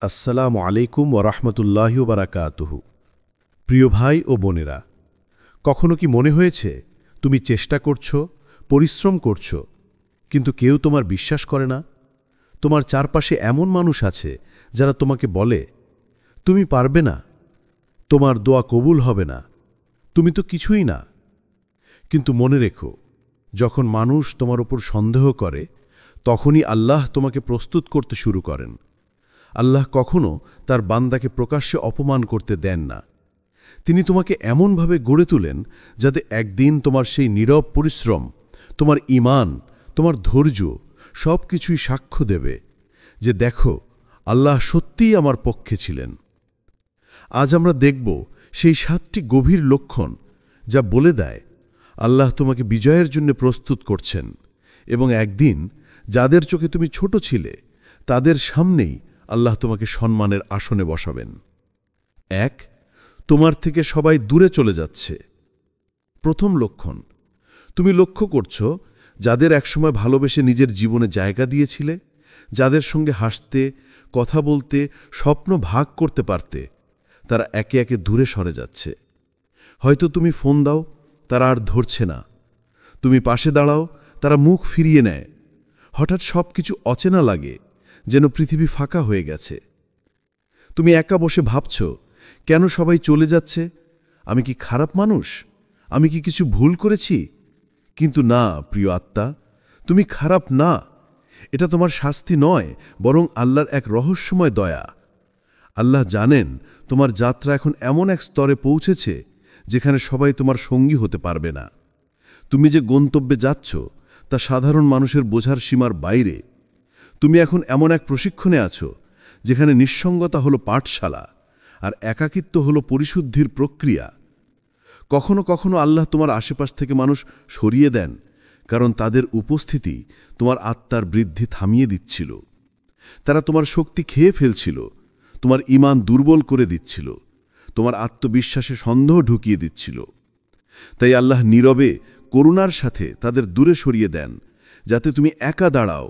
আসসালামু আলাইকুম ওরহমতুল্লাহি বারাকাতুহু। প্রিয় ভাই ও বোনেরা, কখনো কি মনে হয়েছে তুমি চেষ্টা করছ, পরিশ্রম করছ, কিন্তু কেউ তোমার বিশ্বাস করে না? তোমার চারপাশে এমন মানুষ আছে যারা তোমাকে বলে, তুমি পারবে না, তোমার দোয়া কবুল হবে না, তুমি তো কিছুই না। কিন্তু মনে রেখো, যখন মানুষ তোমার উপর সন্দেহ করে, তখনই আল্লাহ তোমাকে প্রস্তুত করতে শুরু করেন। আল্লাহ কখনো তার বান্দাকে প্রকাশ্যে অপমান করতে দেন না। তিনি তোমাকে এমনভাবে গড়ে তোলেন যাতে একদিন তোমার সেই নীরব পরিশ্রম, তোমার ঈমান, তোমার ধৈর্য সব কিছুই সাক্ষ্য দেবে যে দেখো, আল্লাহ সত্যিই আমার পক্ষে ছিলেন। আজ আমরা দেখব সেই 7টি গভীর লক্ষণ যা বলে দেয় আল্লাহ তোমাকে বিজয়ের জন্য প্রস্তুত করছেন, এবং একদিন যাদের চোখে তুমি ছোট ছিলে তাদের সামনেই আল্লাহ তোমাকে সম্মানের আসনে বসাবেন। 1, তোমার থেকে সবাই দূরে চলে যাচ্ছে। প্রথম লক্ষণ, তুমি লক্ষ্য করছ যাদের একসময় ভালোবেসে নিজের জীবনে জায়গা দিয়েছিলে, যাদের সঙ্গে হাসতে, কথা বলতে, স্বপ্ন ভাগ করতে পারতে, তারা একে একে দূরে সরে যাচ্ছে। হয়তো তুমি ফোন দাও, তারা আর ধরছে না। তুমি পাশে দাঁড়াও, তারা মুখ ফিরিয়ে নেয়। হঠাৎ সব কিছু অচেনা লাগে, যেন পৃথিবী ফাঁকা হয়ে গেছে। তুমি একা বসে ভাবছ, কেন সবাই চলে যাচ্ছে? আমি কি খারাপ মানুষ? আমি কি কিছু ভুল করেছি? কিন্তু না প্রিয় আত্মা, তুমি খারাপ না। এটা তোমার শাস্তি নয়, বরং আল্লাহর এক রহস্যময় দয়া। আল্লাহ জানেন তোমার যাত্রা এখন এমন এক স্তরে পৌঁছেছে যেখানে সবাই তোমার সঙ্গী হতে পারবে না। তুমি যে গন্তব্যে যাচ্ছ তা সাধারণ মানুষের বোঝার সীমার বাইরে। তুমি এখন এমন এক প্রশিক্ষণে আছো যেখানে নিঃসঙ্গতা হলো পাঠশালা, আর একাকিত্ব হলো পরিশুদ্ধির প্রক্রিয়া। কখনো কখনো আল্লাহ তোমার আশেপাশ থেকে মানুষ সরিয়ে দেন, কারণ তাদের উপস্থিতি তোমার আত্মার বৃদ্ধি থামিয়ে দিচ্ছিল। তারা তোমার শক্তি খেয়ে ফেলছিল, তোমার ঈমান দুর্বল করে দিচ্ছিল, তোমার আত্মবিশ্বাসে সন্দেহ ঢুকিয়ে দিচ্ছিল। তাই আল্লাহ নীরবে করুণার সাথে তাদের দূরে সরিয়ে দেন, যাতে তুমি একা দাঁড়াও,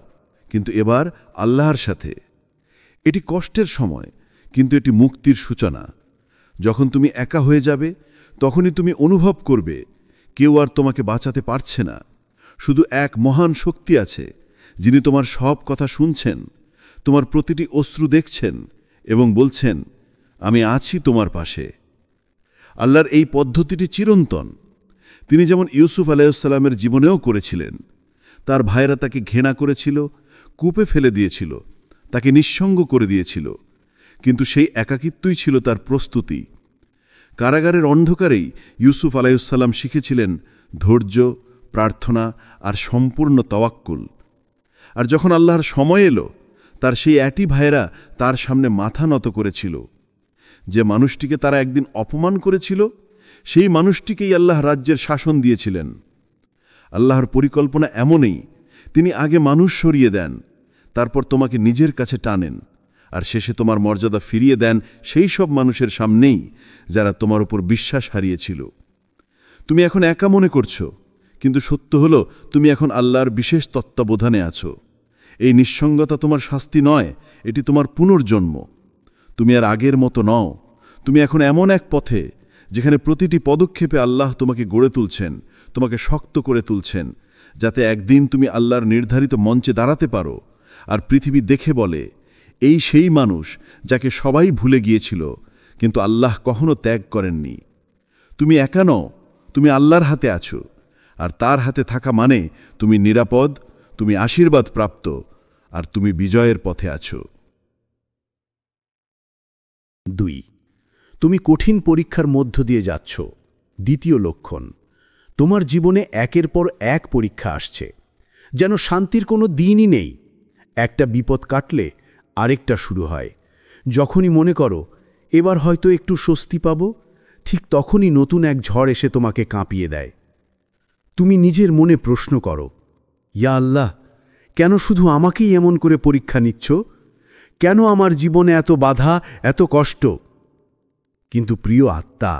কিন্তু এবার আল্লাহর সাথে। এটি কষ্টের সময়, কিন্তু এটি মুক্তির সূচনা। যখন তুমি একা হয়ে যাবে, তখনই তুমি অনুভব করবে কেউ আর তোমাকে বাঁচাতে পারছে না। শুধু এক মহান শক্তি আছে, যিনি তোমার সব কথা শুনছেন, তোমার প্রতিটি অশ্রু দেখছেন এবং বলছেন, আমি আছি তোমার পাশে। আল্লাহর এই পদ্ধতিটি চিরন্তন। তিনি যেমন ইউসুফ আলাইহিসসালামের জীবনেও করেছিলেন। তার ভাইরা তাকে ঘৃণা করেছিল, কূপে ফেলে দিয়েছিল, তাকে নিঃসঙ্গ করে দিয়েছিল, কিন্তু সেই একাকিত্বই ছিল তার প্রস্তুতি। কারাগারের অন্ধকারেই ইউসুফ আলাইহিসসালাম শিখেছিলেন ধৈর্য, প্রার্থনা আর সম্পূর্ণ তাওয়াক্কুল। আর যখন আল্লাহর সময় এলো, তার সেই একই ভাইরা তার সামনে মাথা নত করেছিল। যে মানুষটিকে তারা একদিন অপমান করেছিল, সেই মানুষটিকেই আল্লাহ রাজ্যের শাসন দিয়েছিলেন। আল্লাহর পরিকল্পনা এমনই, তিনি আগে মানুষ সরিয়ে দেন, তারপর তোমাকে নিজের কাছে টানেন, আর শেষে তোমার মর্যাদা ফিরিয়ে দেন সেই সব মানুষের সামনেই যারা তোমার উপর বিশ্বাস হারিয়েছিল। তুমি এখন একা মনে করছো, কিন্তু সত্য হলো তুমি এখন আল্লাহর বিশেষ তত্ত্বাবধানে আছো। এই নিঃসঙ্গতা তোমার শাস্তি নয়, এটি তোমার পুনর্জন্ম। তুমি আর আগের মতো নও। তুমি এখন এমন এক পথে যেখানে প্রতিটি পদক্ষেপে আল্লাহ তোমাকে গড়ে তুলছেন, তোমাকে শক্ত করে তুলছেন, যাতে একদিন তুমি আল্লাহর নির্ধারিত মঞ্চে দাঁড়াতে পারো, আর পৃথিবী দেখে বলে, এই সেই মানুষ যাকে সবাই ভুলে গিয়েছিল, কিন্তু আল্লাহ কখনো ত্যাগ করেননি। তুমি একা নও, তুমি আল্লাহর হাতে আছো, আর তার হাতে থাকা মানে তুমি নিরাপদ, তুমি আশীর্বাদ প্রাপ্ত, আর তুমি বিজয়ের পথে আছো। 2, তুমি কঠিন পরীক্ষার মধ্য দিয়ে যাচ্ছ। দ্বিতীয় লক্ষণ, তোমার জীবনে একের পর এক পরীক্ষা আসছে, যেন শান্তির কোনো দিনই নেই। একটা বিপদ কাটলে আরেকটা শুরু হয়। যখনই মনে করো এবার হয়তো একটু স্বস্তি পাব, ঠিক তখনই নতুন এক ঝড় এসে তোমাকে কাঁপিয়ে দেয়। তুমি নিজের মনে প্রশ্ন করো, ইয়া আল্লাহ, কেন শুধু আমাকেই এমন করে পরীক্ষা নিচ্ছ? কেন আমার জীবনে এত বাধা, এত কষ্ট? কিন্তু প্রিয় আত্মা,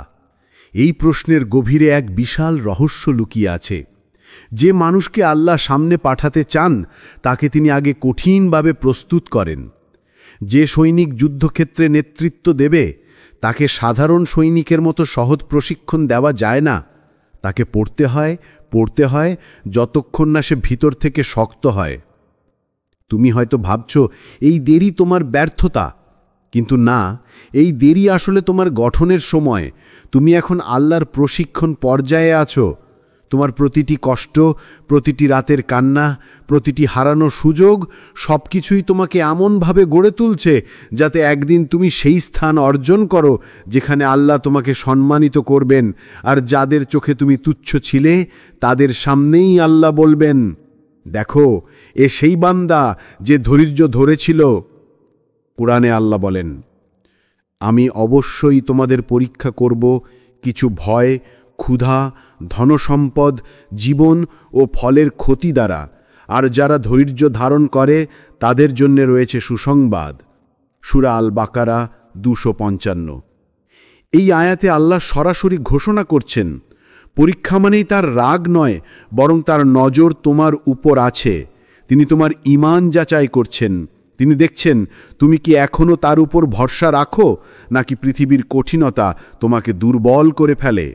এই প্রশ্নের গভীরে এক বিশাল রহস্য লুকিয়ে আছে। যে মানুষকে আল্লাহ সামনে পাঠাতে চান, তাকে তিনি আগে কঠিনভাবে প্রস্তুত করেন। যে সৈনিক যুদ্ধক্ষেত্রে নেতৃত্ব দেবে তাকে সাধারণ সৈনিকের মতো সহজ প্রশিক্ষণ দেওয়া যায় না। তাকে পড়তে হয় যতক্ষণ না সে ভিতর থেকে শক্ত হয়। তুমি হয়তো ভাবছ এই দেরি তোমার ব্যর্থতা, কিন্তু না, এই দেরি আসলে তোমার গঠনের সময়। তুমি এখন আল্লাহর প্রশিক্ষণ পর্যায়ে আছো। তোমার প্রতিটি কষ্ট, প্রতিটি রাতের কান্না, প্রতিটি হারানো সুযোগ সবকিছুই তোমাকে এমনভাবে গড়ে তুলছে যাতে একদিন তুমি সেই স্থান অর্জন করো যেখানে আল্লাহ তোমাকে সম্মানিত করবেন, আর যাদের চোখে তুমি তুচ্ছ ছিলে তাদের সামনেই আল্লাহ বলবেন, দেখো এ সেই বান্দা যে ধৈর্য ধরেছিল। কুরআনে আল্লাহ বলেন, আমি অবশ্যই তোমাদের পরীক্ষা করব কিছু ভয়, ক্ষুধা, ধনসম্পদ, জীবন ও ফলের ক্ষতি দ্বারা, আর যারা ধৈর্য ধারণ করে তাদের জন্য রয়েছে সুসংবাদ। সূরা আল বাকারা 255। এই আয়াতে আল্লাহ সরাসরি ঘোষণা করছেন, পরীক্ষা মানেই তার রাগ নয়, বরং তার নজর তোমার উপর আছে। তিনি তোমার ঈমান যাচাই করছেন। তিনি দেখছেন তুমি কি এখনও তার উপর ভরসা রাখো, নাকি পৃথিবীর কঠিনতা তোমাকে দুর্বল করে ফেলে।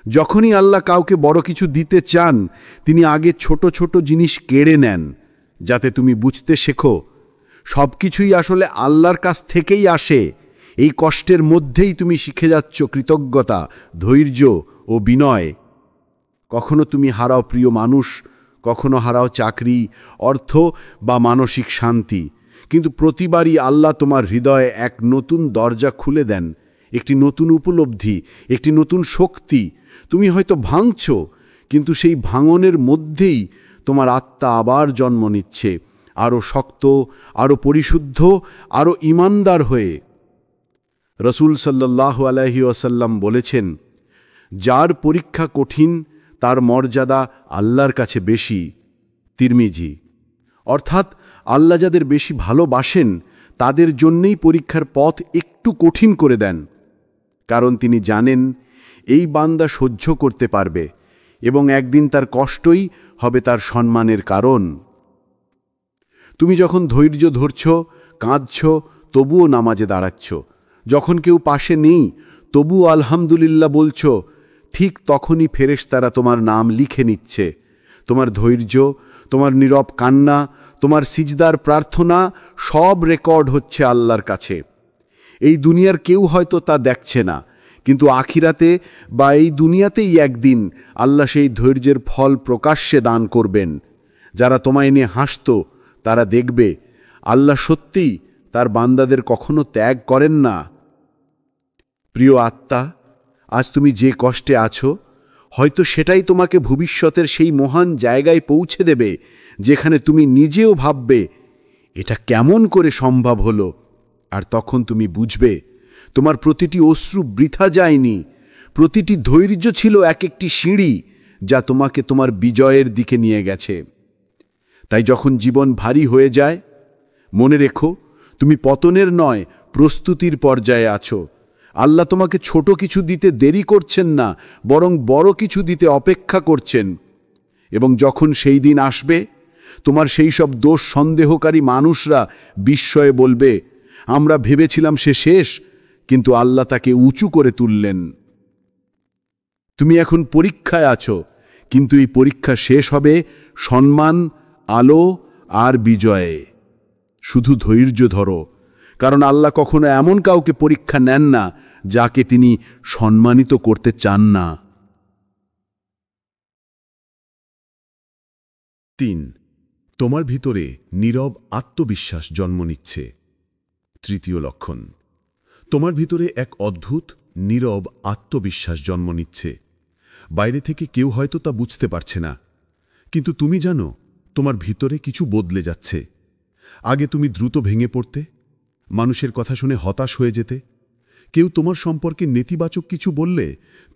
যখনই আল্লাহ কাউকে বড় কিছু দিতে চান, তিনি আগে ছোট ছোট জিনিস কেড়ে নেন, যাতে তুমি বুঝতে শেখো সব কিছুই আসলে আল্লাহর কাছ থেকেই আসে। এই কষ্টের মধ্যেই তুমি শিখে যাচ্ছ কৃতজ্ঞতা, ধৈর্য ও বিনয়। কখনো তুমি হারাও প্রিয় মানুষ, কখনো হারাও চাকরি, অর্থ বা মানসিক শান্তি, কিন্তু প্রতিবারই আল্লাহ তোমার হৃদয়ে এক নতুন দরজা খুলে দেন, একটি নতুন উপলব্ধি, একটি নতুন শক্তি। তুমি হয়তো ভাঙছ, কিন্তু সেই ভাঙনের মধ্যেই তোমার আত্মা আবার জন্ম নিচ্ছে, আরও শক্ত, আরও পরিশুদ্ধ, আরও ঈমানদার হয়ে। রাসূল সাল্লাল্লাহু আলাইহি ওয়াসাল্লাম বলেছেন, যার পরীক্ষা কঠিন তার মর্যাদা আল্লাহর কাছে বেশি। তিরমিজি। অর্থাৎ আল্লাহ যাদের বেশি ভালোবাসেন তাদের জন্যেই পরীক্ষার পথ একটু কঠিন করে দেন, কারণ তিনি জানেন এই বান্দা সহ্য করতে পারবে এবং একদিন তার কষ্টই হবে তার সম্মানের কারণ। তুমি যখন ধৈর্য ধরছ, কাঁদছ, তবুও নামাজে দাঁড়াচ্ছ, যখন কেউ পাশে নেই তবুও আলহামদুলিল্লাহ বলছ, ঠিক তখনই ফেরেশতারা তোমার নাম লিখে নিচ্ছে। তোমার ধৈর্য, তোমার নীরব কান্না, তোমার সিজদার প্রার্থনা সব রেকর্ড হচ্ছে আল্লাহর কাছে। এই দুনিয়ার কেউ হয়তো তা দেখছে না, কিন্তু আখিরাতে বা এই দুনিয়াতেই একদিন আল্লাহ সেই ধৈর্যের ফল প্রকাশ্যে দান করবেন। যারা তোমায় নিয়ে হাসত তারা দেখবে আল্লাহ সত্যিই তার বান্দাদের কখনো ত্যাগ করেন না। প্রিয় আত্মা, আজ তুমি যে কষ্টে আছো, হয়তো সেটাই তোমাকে ভবিষ্যতের সেই মহান জায়গায় পৌঁছে দেবে যেখানে তুমি নিজেও ভাববে এটা কেমন করে সম্ভব হলো। আর তখন তুমি বুঝবে তোমার প্রতিটি অশ্রু বৃথা যায়নি, প্রতিটি ধৈর্য ছিল এক একটি সিঁড়ি যা তোমাকে তোমার বিজয়ের দিকে নিয়ে গেছে। তাই যখন জীবন ভারী হয়ে যায়, মনে রেখো তুমি পতনের নয়, প্রস্তুতির পর্যায়ে আছো। আল্লাহ তোমাকে ছোট কিছু দিতে দেরি করছেন না, বরং বড় কিছু দিতে অপেক্ষা করছেন। এবং যখন সেই দিন আসবে, তোমার সেই সব দোষ সন্দেহকারী মানুষরা বিস্ময়ে বলবে, আমরা ভেবেছিলাম সে শেষ, কিন্তু আল্লাহ তাকে উঁচু করে তুললেন। তুমি এখন পরীক্ষায় আছো, কিন্তু এই পরীক্ষা শেষ হবে সম্মান, আলো আর বিজয়ে। শুধু ধৈর্য ধরো, কারণ আল্লাহ কখনো এমন কাউকে পরীক্ষা নেন না যাকে তিনি সম্মানিত করতে চান না। ৩. তোমার ভিতরে নীরব আত্মবিশ্বাস জন্ম নিচ্ছে। তৃতীয় লক্ষণ, তোমার ভিতরে এক অদ্ভুত নীরব আত্মবিশ্বাস জন্ম নিচ্ছে। বাইরে থেকে কেউ হয়তো তা বুঝতে পারছে না, কিন্তু তুমি জানো তোমার ভিতরে কিছু বদলে যাচ্ছে। আগে তুমি দ্রুত ভেঙে পড়তে, মানুষের কথা শুনে হতাশ হয়ে যেতে। কেউ তোমার সম্পর্কে নেতিবাচক কিছু বললে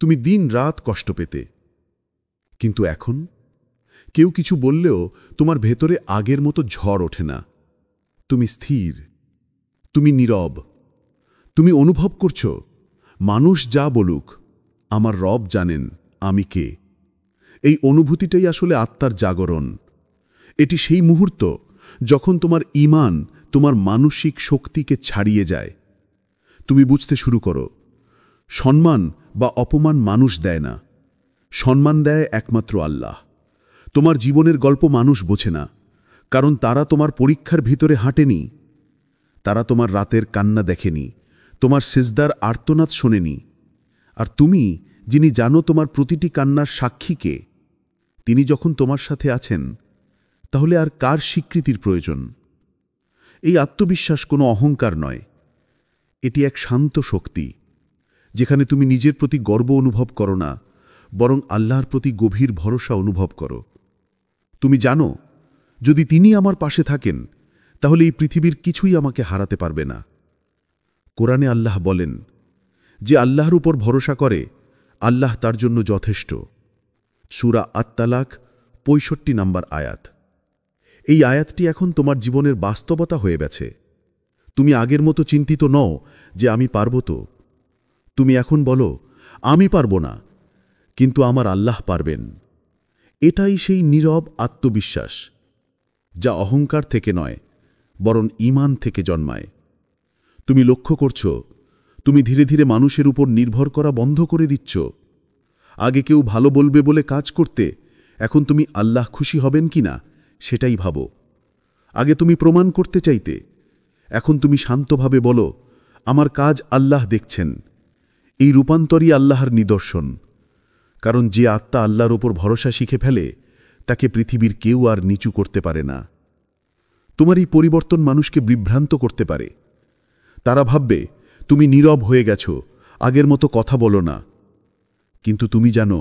তুমি দিন রাত কষ্ট পেতে। কিন্তু এখন কেউ কিছু বললেও তোমার ভেতরে আগের মতো ঝড় ওঠে না। তুমি স্থির, তুমি নীরব, তুমি অনুভব করছো মানুষ যা বলুক, আমার রব জানেন আমি কে। এই অনুভূতিটাই আসলে আত্মার জাগরণ। এটি সেই মুহূর্ত যখন তোমার ঈমান তোমার মানসিক শক্তিকে ছাড়িয়ে যায়। তুমি বুঝতে শুরু করো, সম্মান বা অপমান মানুষ দেয় না, সম্মান দেয় একমাত্র আল্লাহ। তোমার জীবনের গল্প মানুষ বোঝে না, কারণ তারা তোমার পরীক্ষার ভিতরে হাঁটেনি। তারা তোমার রাতের কান্না দেখেনি, তোমার সিজদার আর্তনাদ শোনেনি। আর তুমি, যিনি জানো তোমার প্রতিটি কান্নার সাক্ষী কে, তিনি যখন তোমার সাথে আছেন, তাহলে আর কার স্বীকৃতির প্রয়োজন? এই আত্মবিশ্বাস কোনো অহংকার নয়, এটি এক শান্ত শক্তি, যেখানে তুমি নিজের প্রতি গর্ব অনুভব করো না, বরং আল্লাহর প্রতি গভীর ভরসা অনুভব করো। তুমি জানো, যদি তিনি আমার পাশে থাকেন, তাহলে এই পৃথিবীর কিছুই আমাকে হারাতে পারবে না। কোরআনে আল্লাহ বলেন, যে আল্লাহর উপর ভরসা করে, আল্লাহ তার জন্য যথেষ্ট। সূরা আত-তালাক ৬৫ নম্বর আয়াত। এই আয়াতটি এখন তোমার জীবনের বাস্তবতা হয়ে গেছে। তুমি আগের মতো চিন্তিত নও যে আমি পারব তো। তুমি এখন বলো, আমি পারব না, কিন্তু আমার আল্লাহ পারবেন। এটাই সেই নীরব আত্মবিশ্বাস, যা অহংকার থেকে নয়, বরং ঈমান থেকে জন্মায়। তুমি লক্ষ্য করছো, তুমি ধীরে ধীরে মানুষের উপর নির্ভর করা বন্ধ করে দিচ্ছ। আগে কেউ ভালো বলবে বলে কাজ করতে, এখন তুমি আল্লাহ খুশি হবেন কিনা সেটাই ভাবো। আগে তুমি প্রমাণ করতে চাইতে, এখন তুমি শান্তভাবে বলো, আমার কাজ আল্লাহ দেখছেন। এই রূপান্তরই আল্লাহর নিদর্শন। কারণ যে আত্মা আল্লাহর ওপর ভরসা শিখে ফেলে, তাকে পৃথিবীর কেউ আর নিচু করতে পারে না। তোমার এই পরিবর্তন মানুষকে বিভ্রান্ত করতে পারে। তারা ভাববে তুমি নীরব হয়ে গেছো, আগের মতো কথা বলো না। কিন্তু তুমি জানো,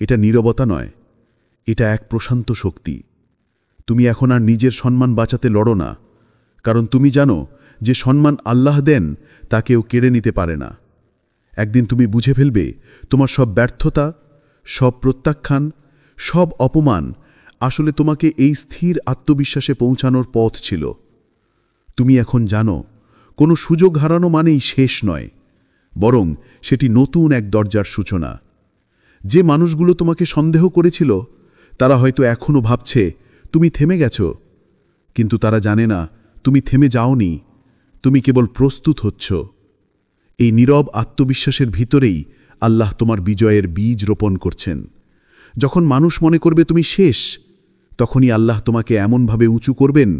এটা নীরবতা নয়, এটা এক প্রশান্ত শক্তি। তুমি এখন আর নিজের সম্মান বাঁচাতে লড়ো না, কারণ তুমি জানো যে সম্মান আল্লাহ দেন তা কেউ কেড়ে নিতে পারে না। একদিন তুমি বুঝে ফেলবে, তোমার সব ব্যর্থতা, সব প্রত্যাখ্যান, সব অপমান আসলে তোমাকে এই স্থির আত্মবিশ্বাসে পৌঁছানোর পথ ছিল। তুমি এখন জানো, কোনো সুযোগ হারানো মানেই শেষ নয়, বরং সেটি নতুন এক দরজার সূচনা। যে মানুষগুলো তোমাকে সন্দেহ করেছিল, তারা হয়তো এখনও ভাবছে তুমি থেমে গেছ, কিন্তু তারা জানে না তুমি থেমে যাওনি, তুমি কেবল প্রস্তুত হচ্ছ। এই নীরব আত্মবিশ্বাসের ভিতরেই আল্লাহ তোমার বিজয়ের বীজ রোপণ করছেন। যখন মানুষ মনে করবে তুমি শেষ, তখনই আল্লাহ তোমাকে এমনভাবে উঁচু করবেন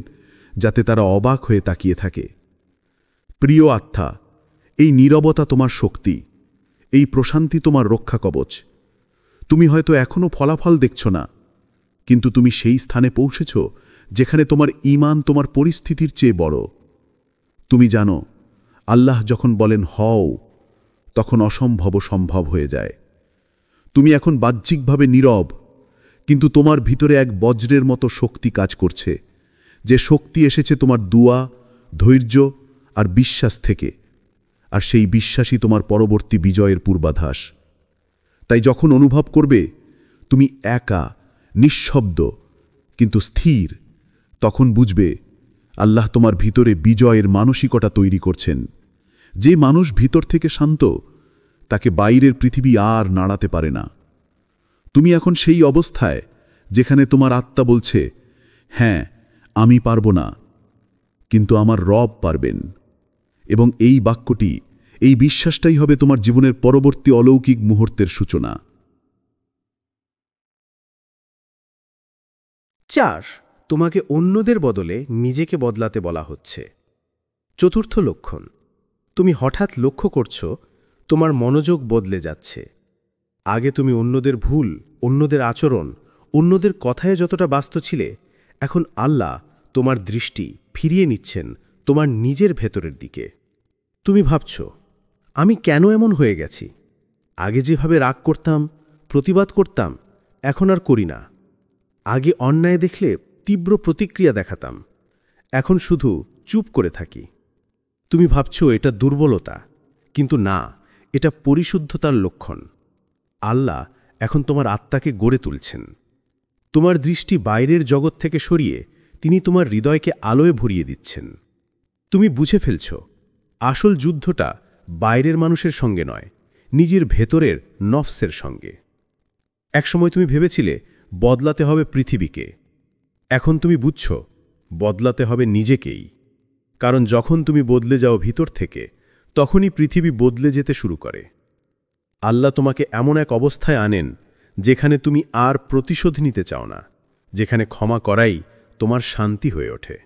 যাতে তারা অবাক হয়ে তাকিয়ে থাকে। প্রিয় আত্মা, এই নীরবতা তোমার শক্তি, এই প্রশান্তি তোমার রক্ষা কবচ। তুমি হয়তো এখনও ফলাফল দেখছ না, কিন্তু তুমি সেই স্থানে পৌঁছেছ যেখানে তোমার ঈমান তোমার পরিস্থিতির চেয়ে বড়। তুমি জানো, আল্লাহ যখন বলেন হও, তখন অসম্ভব সম্ভব হয়ে যায়। তুমি এখন বাহ্যিকভাবে নীরব, কিন্তু তোমার ভিতরে এক বজ্রের মতো শক্তি কাজ করছে, যে শক্তি এসেছে তোমার দুয়া, ধৈর্য আর বিশ্বাস থেকে। আর সেই বিশ্বাসই তোমার পরবর্তী বিজয়ের পূর্বাভাস। তাই যখন অনুভব করবে তুমি একা, নিঃশব্দ কিন্তু স্থির, তখন বুঝবে আল্লাহ তোমার ভিতরে বিজয়ের মানসিকতা তৈরি করছেন। যে মানুষ ভিতর থেকে শান্ত, তাকে বাইরের পৃথিবী আর নাড়াতে পারে না। তুমি এখন সেই অবস্থায় যেখানে তোমার আত্মা বলছে, হ্যাঁ আমি পারব না, কিন্তু আমার রব পারবেন। এবং এই বাক্যটি, এই বিশ্বাসটাই হবে তোমার জীবনের পরবর্তী অলৌকিক মুহূর্তের সূচনা। 4. তোমাকে অন্যদের বদলে নিজেকে বদলাতে বলা হচ্ছে। চতুর্থ লক্ষণ, তুমি হঠাৎ লক্ষ্য করছো তোমার মনোযোগ বদলে যাচ্ছে। আগে তুমি অন্যদের ভুল, অন্যদের আচরণ, অন্যদের কথায় যতটা ব্যস্ত ছিলে, এখন আল্লাহ তোমার দৃষ্টি ফিরিয়ে নিচ্ছেন তোমার নিজের ভেতরের দিকে। তুমি ভাবছ, আমি কেন এমন হয়ে গেছি? আগে যেভাবে রাগ করতাম, প্রতিবাদ করতাম, এখন আর করি না। আগে অন্যায় দেখলে তীব্র প্রতিক্রিয়া দেখাতাম, এখন শুধু চুপ করে থাকি। তুমি ভাবছ এটা দুর্বলতা, কিন্তু না, এটা পরিশুদ্ধতার লক্ষণ। আল্লাহ এখন তোমার আত্মাকে গড়ে তুলছেন। তোমার দৃষ্টি বাইরের জগৎ থেকে সরিয়ে তিনি তোমার হৃদয়কে আলোয় ভরিয়ে দিচ্ছেন। তুমি বুঝে ফেলছ, আসল যুদ্ধটা বাইরের মানুষের সঙ্গে নয়, নিজের ভেতরের নফসের সঙ্গে। একসময় তুমি ভেবেছিলে বদলাতে হবে পৃথিবীকে, এখন তুমি বুঝছ বদলাতে হবে নিজেকেই। কারণ যখন তুমি বদলে যাও ভিতর থেকে তখনই পৃথিবী বদলে যেতে শুরু করে। আল্লাহ তোমাকে এমন এক অবস্থায় আনেন যেখানে তুমি আর প্রতিশোধ নিতে চাও না, যেখানে ক্ষমা করাই তোমার শান্তি হয়ে ওঠে।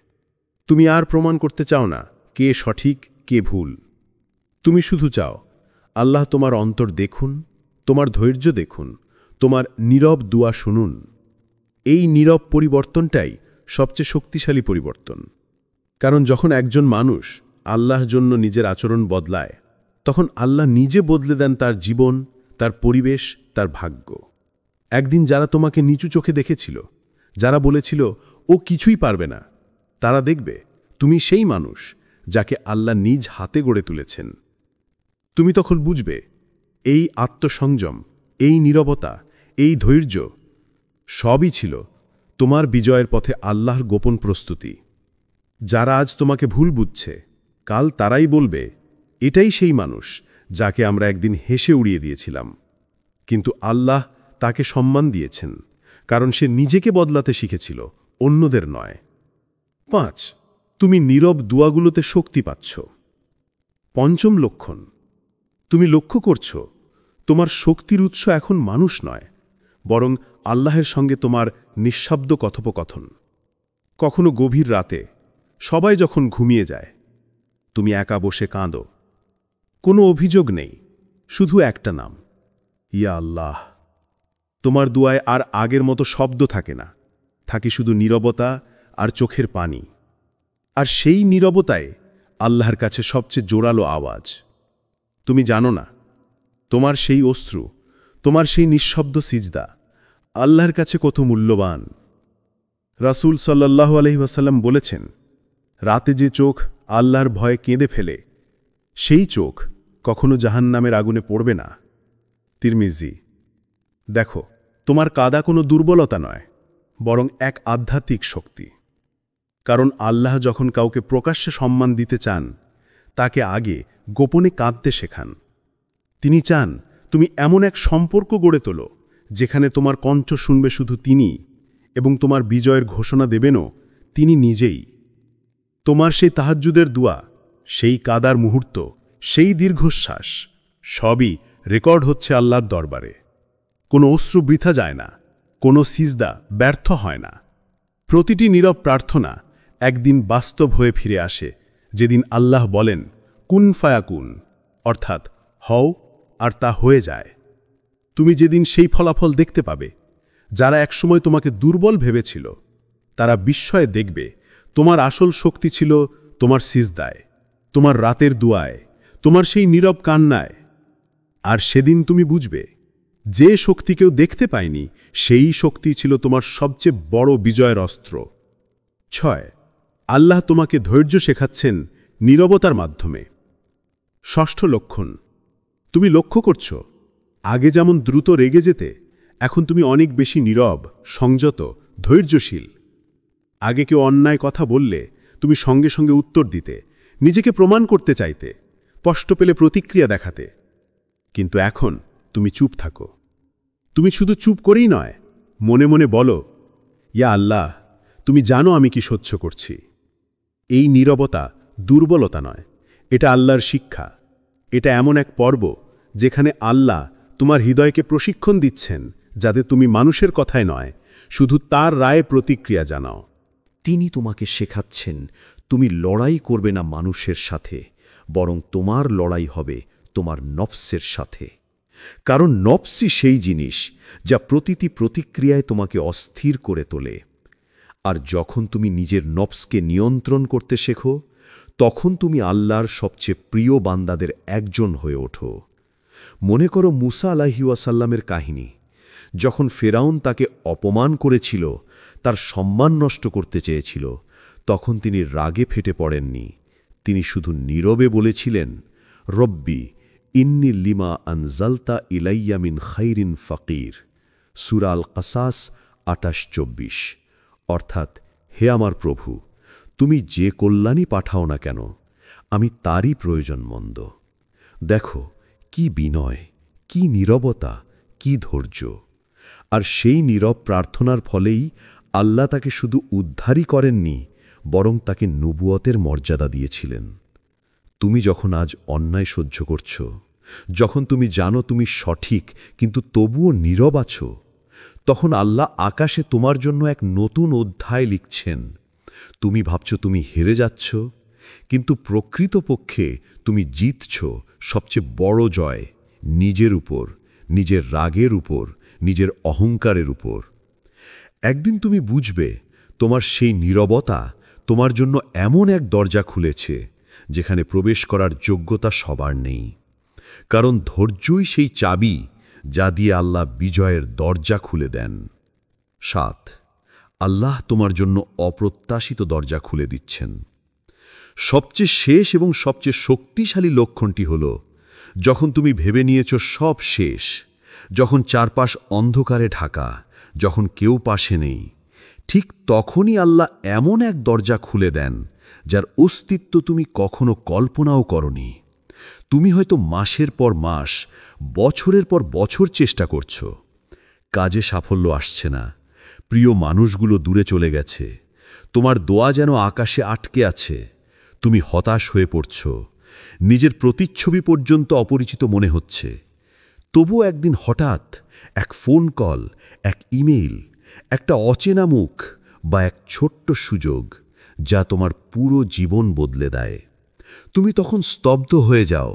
তুমি আর প্রমাণ করতে চাও না কে সঠিক কে ভুল। তুমি শুধু চাও আল্লাহ তোমার অন্তর দেখুন, তোমার ধৈর্য দেখুন, তোমার নীরব দুয়া শুনুন। এই নীরব পরিবর্তনটাই সবচেয়ে শক্তিশালী পরিবর্তন। কারণ যখন একজন মানুষ আল্লাহর জন্য নিজের আচরণ বদলায়, তখন আল্লাহ নিজে বদলে দেন তার জীবন, তার পরিবেশ, তার ভাগ্য। একদিন যারা তোমাকে নিচু চোখে দেখেছিল, যারা বলেছিল ও কিছুই পারবে না, তারা দেখবে তুমি সেই মানুষ যাকে আল্লাহ নিজ হাতে গড়ে তুলেছেন। তুমি তখন বুঝবে এই আত্মসংযম, এই নীরবতা, এই ধৈর্য সবই ছিল তোমার বিজয়ের পথে আল্লাহর গোপন প্রস্তুতি। যারা আজ তোমাকে ভুল বুঝছে, কাল তারাই বলবে এটাই সেই মানুষ যাকে আমরা একদিন হেসে উড়িয়ে দিয়েছিলাম। কিন্তু আল্লাহ তাকে সম্মান দিয়েছেন, কারণ সে নিজেকে বদলাতে শিখেছিল, অন্যদের নয়। 5. তুমি নীরব দুয়াগুলোতে শক্তি পাচ্ছ। পঞ্চম লক্ষণ, তুমি লক্ষ্য করছ তোমার শক্তির উৎস এখন মানুষ নয়, বরং আল্লাহের সঙ্গে তোমার নিঃশব্দ কথোপকথন। কখনো গভীর রাতে সবাই যখন ঘুমিয়ে যায়, তুমি একা বসে কাঁদো। কোনো অভিযোগ নেই, শুধু একটা নাম, ইয়া আল্লাহ। তোমার দুয়ায় আর আগের মতো শব্দ থাকে না, থাকে শুধু নীরবতা আর চোখের পানি। আর সেই নীরবতায় আল্লাহর কাছে সবচেয়ে জোরালো আওয়াজ। তুমি জানো না, তোমার সেই অশ্রু, তোমার সেই নিঃশব্দ সিজদা আল্লাহর কাছে কত মূল্যবান। রাসূল সাল্লাল্লাহু আলাইহি ওয়াসাল্লাম বলেছেন, রাতে যে চোখ আল্লাহর ভয়ে কেঁদে ফেলে, সেই চোখ কখনো জাহান্নামের আগুনে পড়বে না। তিরমিজি। দেখো, তোমার কাঁদা কোনো দুর্বলতা নয়, বরং এক আধ্যাত্মিক শক্তি। কারণ আল্লাহ যখন কাউকে প্রকাশ্যে সম্মান দিতে চান, তাকে আগে গোপনে কাঁদতে শেখান। তিনি চান তুমি এমন এক সম্পর্ক গড়ে তোলো যেখানে তোমার কণ্ঠ শুনবে শুধু তিনি, এবং তোমার বিজয়ের ঘোষণা দেবেনও তিনি নিজেই। তোমার সেই তাহাজ্জুদের দুয়া, সেই কাদার মুহূর্ত, সেই দীর্ঘশ্বাস সবই রেকর্ড হচ্ছে আল্লাহর দরবারে। কোনো অশ্রু বৃথা যায় না, কোনো সিজদা ব্যর্থ হয় না। প্রতিটি নীরব প্রার্থনা একদিন বাস্তব হয়ে ফিরে আসে, যেদিন আল্লাহ বলেন কুন ফায়াকুন, অর্থাৎ হও, আর তা হয়ে যায়। তুমি যেদিন সেই ফলাফল দেখতে পাবে, যারা একসময় তোমাকে দুর্বল ভেবেছিল, তারা বিস্ময়ে দেখবে তোমার আসল শক্তি ছিল তোমার সিজদায়, তোমার রাতের দুয়ায়, তোমার সেই নীরব কান্নায়। আর সেদিন তুমি বুঝবে যে শক্তি কেউ দেখতে পায়নি, সেই শক্তি ছিল তোমার সবচেয়ে বড় বিজয়ের অস্ত্র। 6. আল্লাহ তোমাকে ধৈর্য শেখাচ্ছেন নীরবতার মাধ্যমে। ষষ্ঠ লক্ষণ, তুমি লক্ষ্য করছ আগে যেমন দ্রুত রেগে যেতে, এখন তুমি অনেক বেশি নীরব, সংযত, ধৈর্যশীল। আগে কেউ অন্যায় কথা বললে তুমি সঙ্গে সঙ্গে উত্তর দিতে, নিজেকে প্রমাণ করতে চাইতে, কষ্ট পেলে প্রতিক্রিয়া দেখাতে। কিন্তু এখন তুমি চুপ থাকো। তুমি শুধু চুপ করেই নয়, মনে মনে বলো, ইয়া আল্লাহ, তুমি জানো আমি কি সহ্য করছি। এই নীরবতা দুর্বলতা নয়, এটা আল্লাহর শিক্ষা। এটা এমন এক পর্ব যেখানে আল্লাহ তোমার হৃদয়কে প্রশিক্ষণ দিচ্ছেন, যাতে তুমি মানুষের কথায় নয়, শুধু তার রায়ে প্রতিক্রিয়া জানাও। তিনি তোমাকে শেখাচ্ছেন তুমি লড়াই করবে না মানুষের সাথে, বরং তোমার লড়াই হবে তোমার নফসের সাথে। কারণ নফসই সেই জিনিস যা প্রতিটি প্রতিক্রিয়ায় তোমাকে অস্থির করে তোলে। আর যখন তুমি নিজের নফসকে নিয়ন্ত্রণ করতে শেখো, তখন তুমি আল্লাহর সবচেয়ে প্রিয় বান্দাদের একজন হয়ে ওঠো। মনে করো মুসা আলাইহিস সালামের কাহিনী। যখন ফেরাউন তাকে অপমান করেছিল, তার সম্মান নষ্ট করতে চেয়েছিল, তখন তিনি রাগে ফেটে পড়েননি। তিনি শুধু নীরবে বলেছিলেন, রব্বি ইন্নি লিমা আনজালতা ইলাইয়া মিন খাইরিন ফাকির। সূরা আল কাসাস ২৮-২৪। অর্থাৎ, হে আমার প্রভু, তুমি যে কল্যাণই পাঠাও না কেন, আমি তারই প্রয়োজনমন্দ। দেখো কি বিনয়, কি নীরবতা, কি ধৈর্য। আর সেই নীরব প্রার্থনার ফলেই আল্লাহ তাকে শুধু উদ্ধারই করেননি, বরং তাকে নবুয়তের মর্যাদা দিয়েছিলেন। তুমি যখন আজ অন্যায় সহ্য করছ, যখন তুমি জানো তুমি সঠিক কিন্তু তবুও নীরব আছো, তখন আল্লাহ আকাশে তোমার জন্য এক নতুন অধ্যায় লিখছেন। তুমি ভাবছ তুমি হেরে যাচ্ছ, কিন্তু প্রকৃতপক্ষে তুমি জিতছ সবচেয়ে বড় জয়, নিজের উপর, নিজের রাগের উপর, নিজের অহংকারের উপর। একদিন তুমি বুঝবে তোমার সেই নীরবতা তোমার জন্য এমন এক দরজা খুলেছে যেখানে প্রবেশ করার যোগ্যতা সবার নেই। কারণ ধৈর্যই সেই চাবি যা দিয়ে আল্লাহ বিজয়ের দরজা খুলে দেন। 7, আল্লাহ তোমার জন্য অপ্রত্যাশিত দরজা খুলে দিচ্ছেন। সবচেয়ে শেষ এবং সবচেয়ে শক্তিশালী লক্ষণটি হল যখন তুমি ভেবে নিয়েছ সব শেষ, যখন চারপাশ অন্ধকারে ঢাকা, যখন কেউ পাশে নেই, ঠিক তখনই আল্লাহ এমন এক দরজা খুলে দেন যার অস্তিত্ব তুমি কখনো কল্পনাও করনি। তুমি হয়তো মাসের পর মাস, বছরের পর বছর চেষ্টা করছ, কাজে সাফল্য আসছে না, প্রিয় মানুষগুলো দূরে চলে গেছে, তোমার দোয়া যেন আকাশে আটকে আছে, তুমি হতাশ হয়ে পড়ছ, নিজের প্রতিচ্ছবি পর্যন্ত অপরিচিত মনে হচ্ছে। তবুও একদিন হঠাৎ এক ফোন কল, এক ইমেইল, একটা অচেনা মুখ বা এক ছোট্ট সুযোগ যা তোমার পুরো জীবন বদলে দেয়। তুমি তখন স্তব্ধ হয়ে যাও,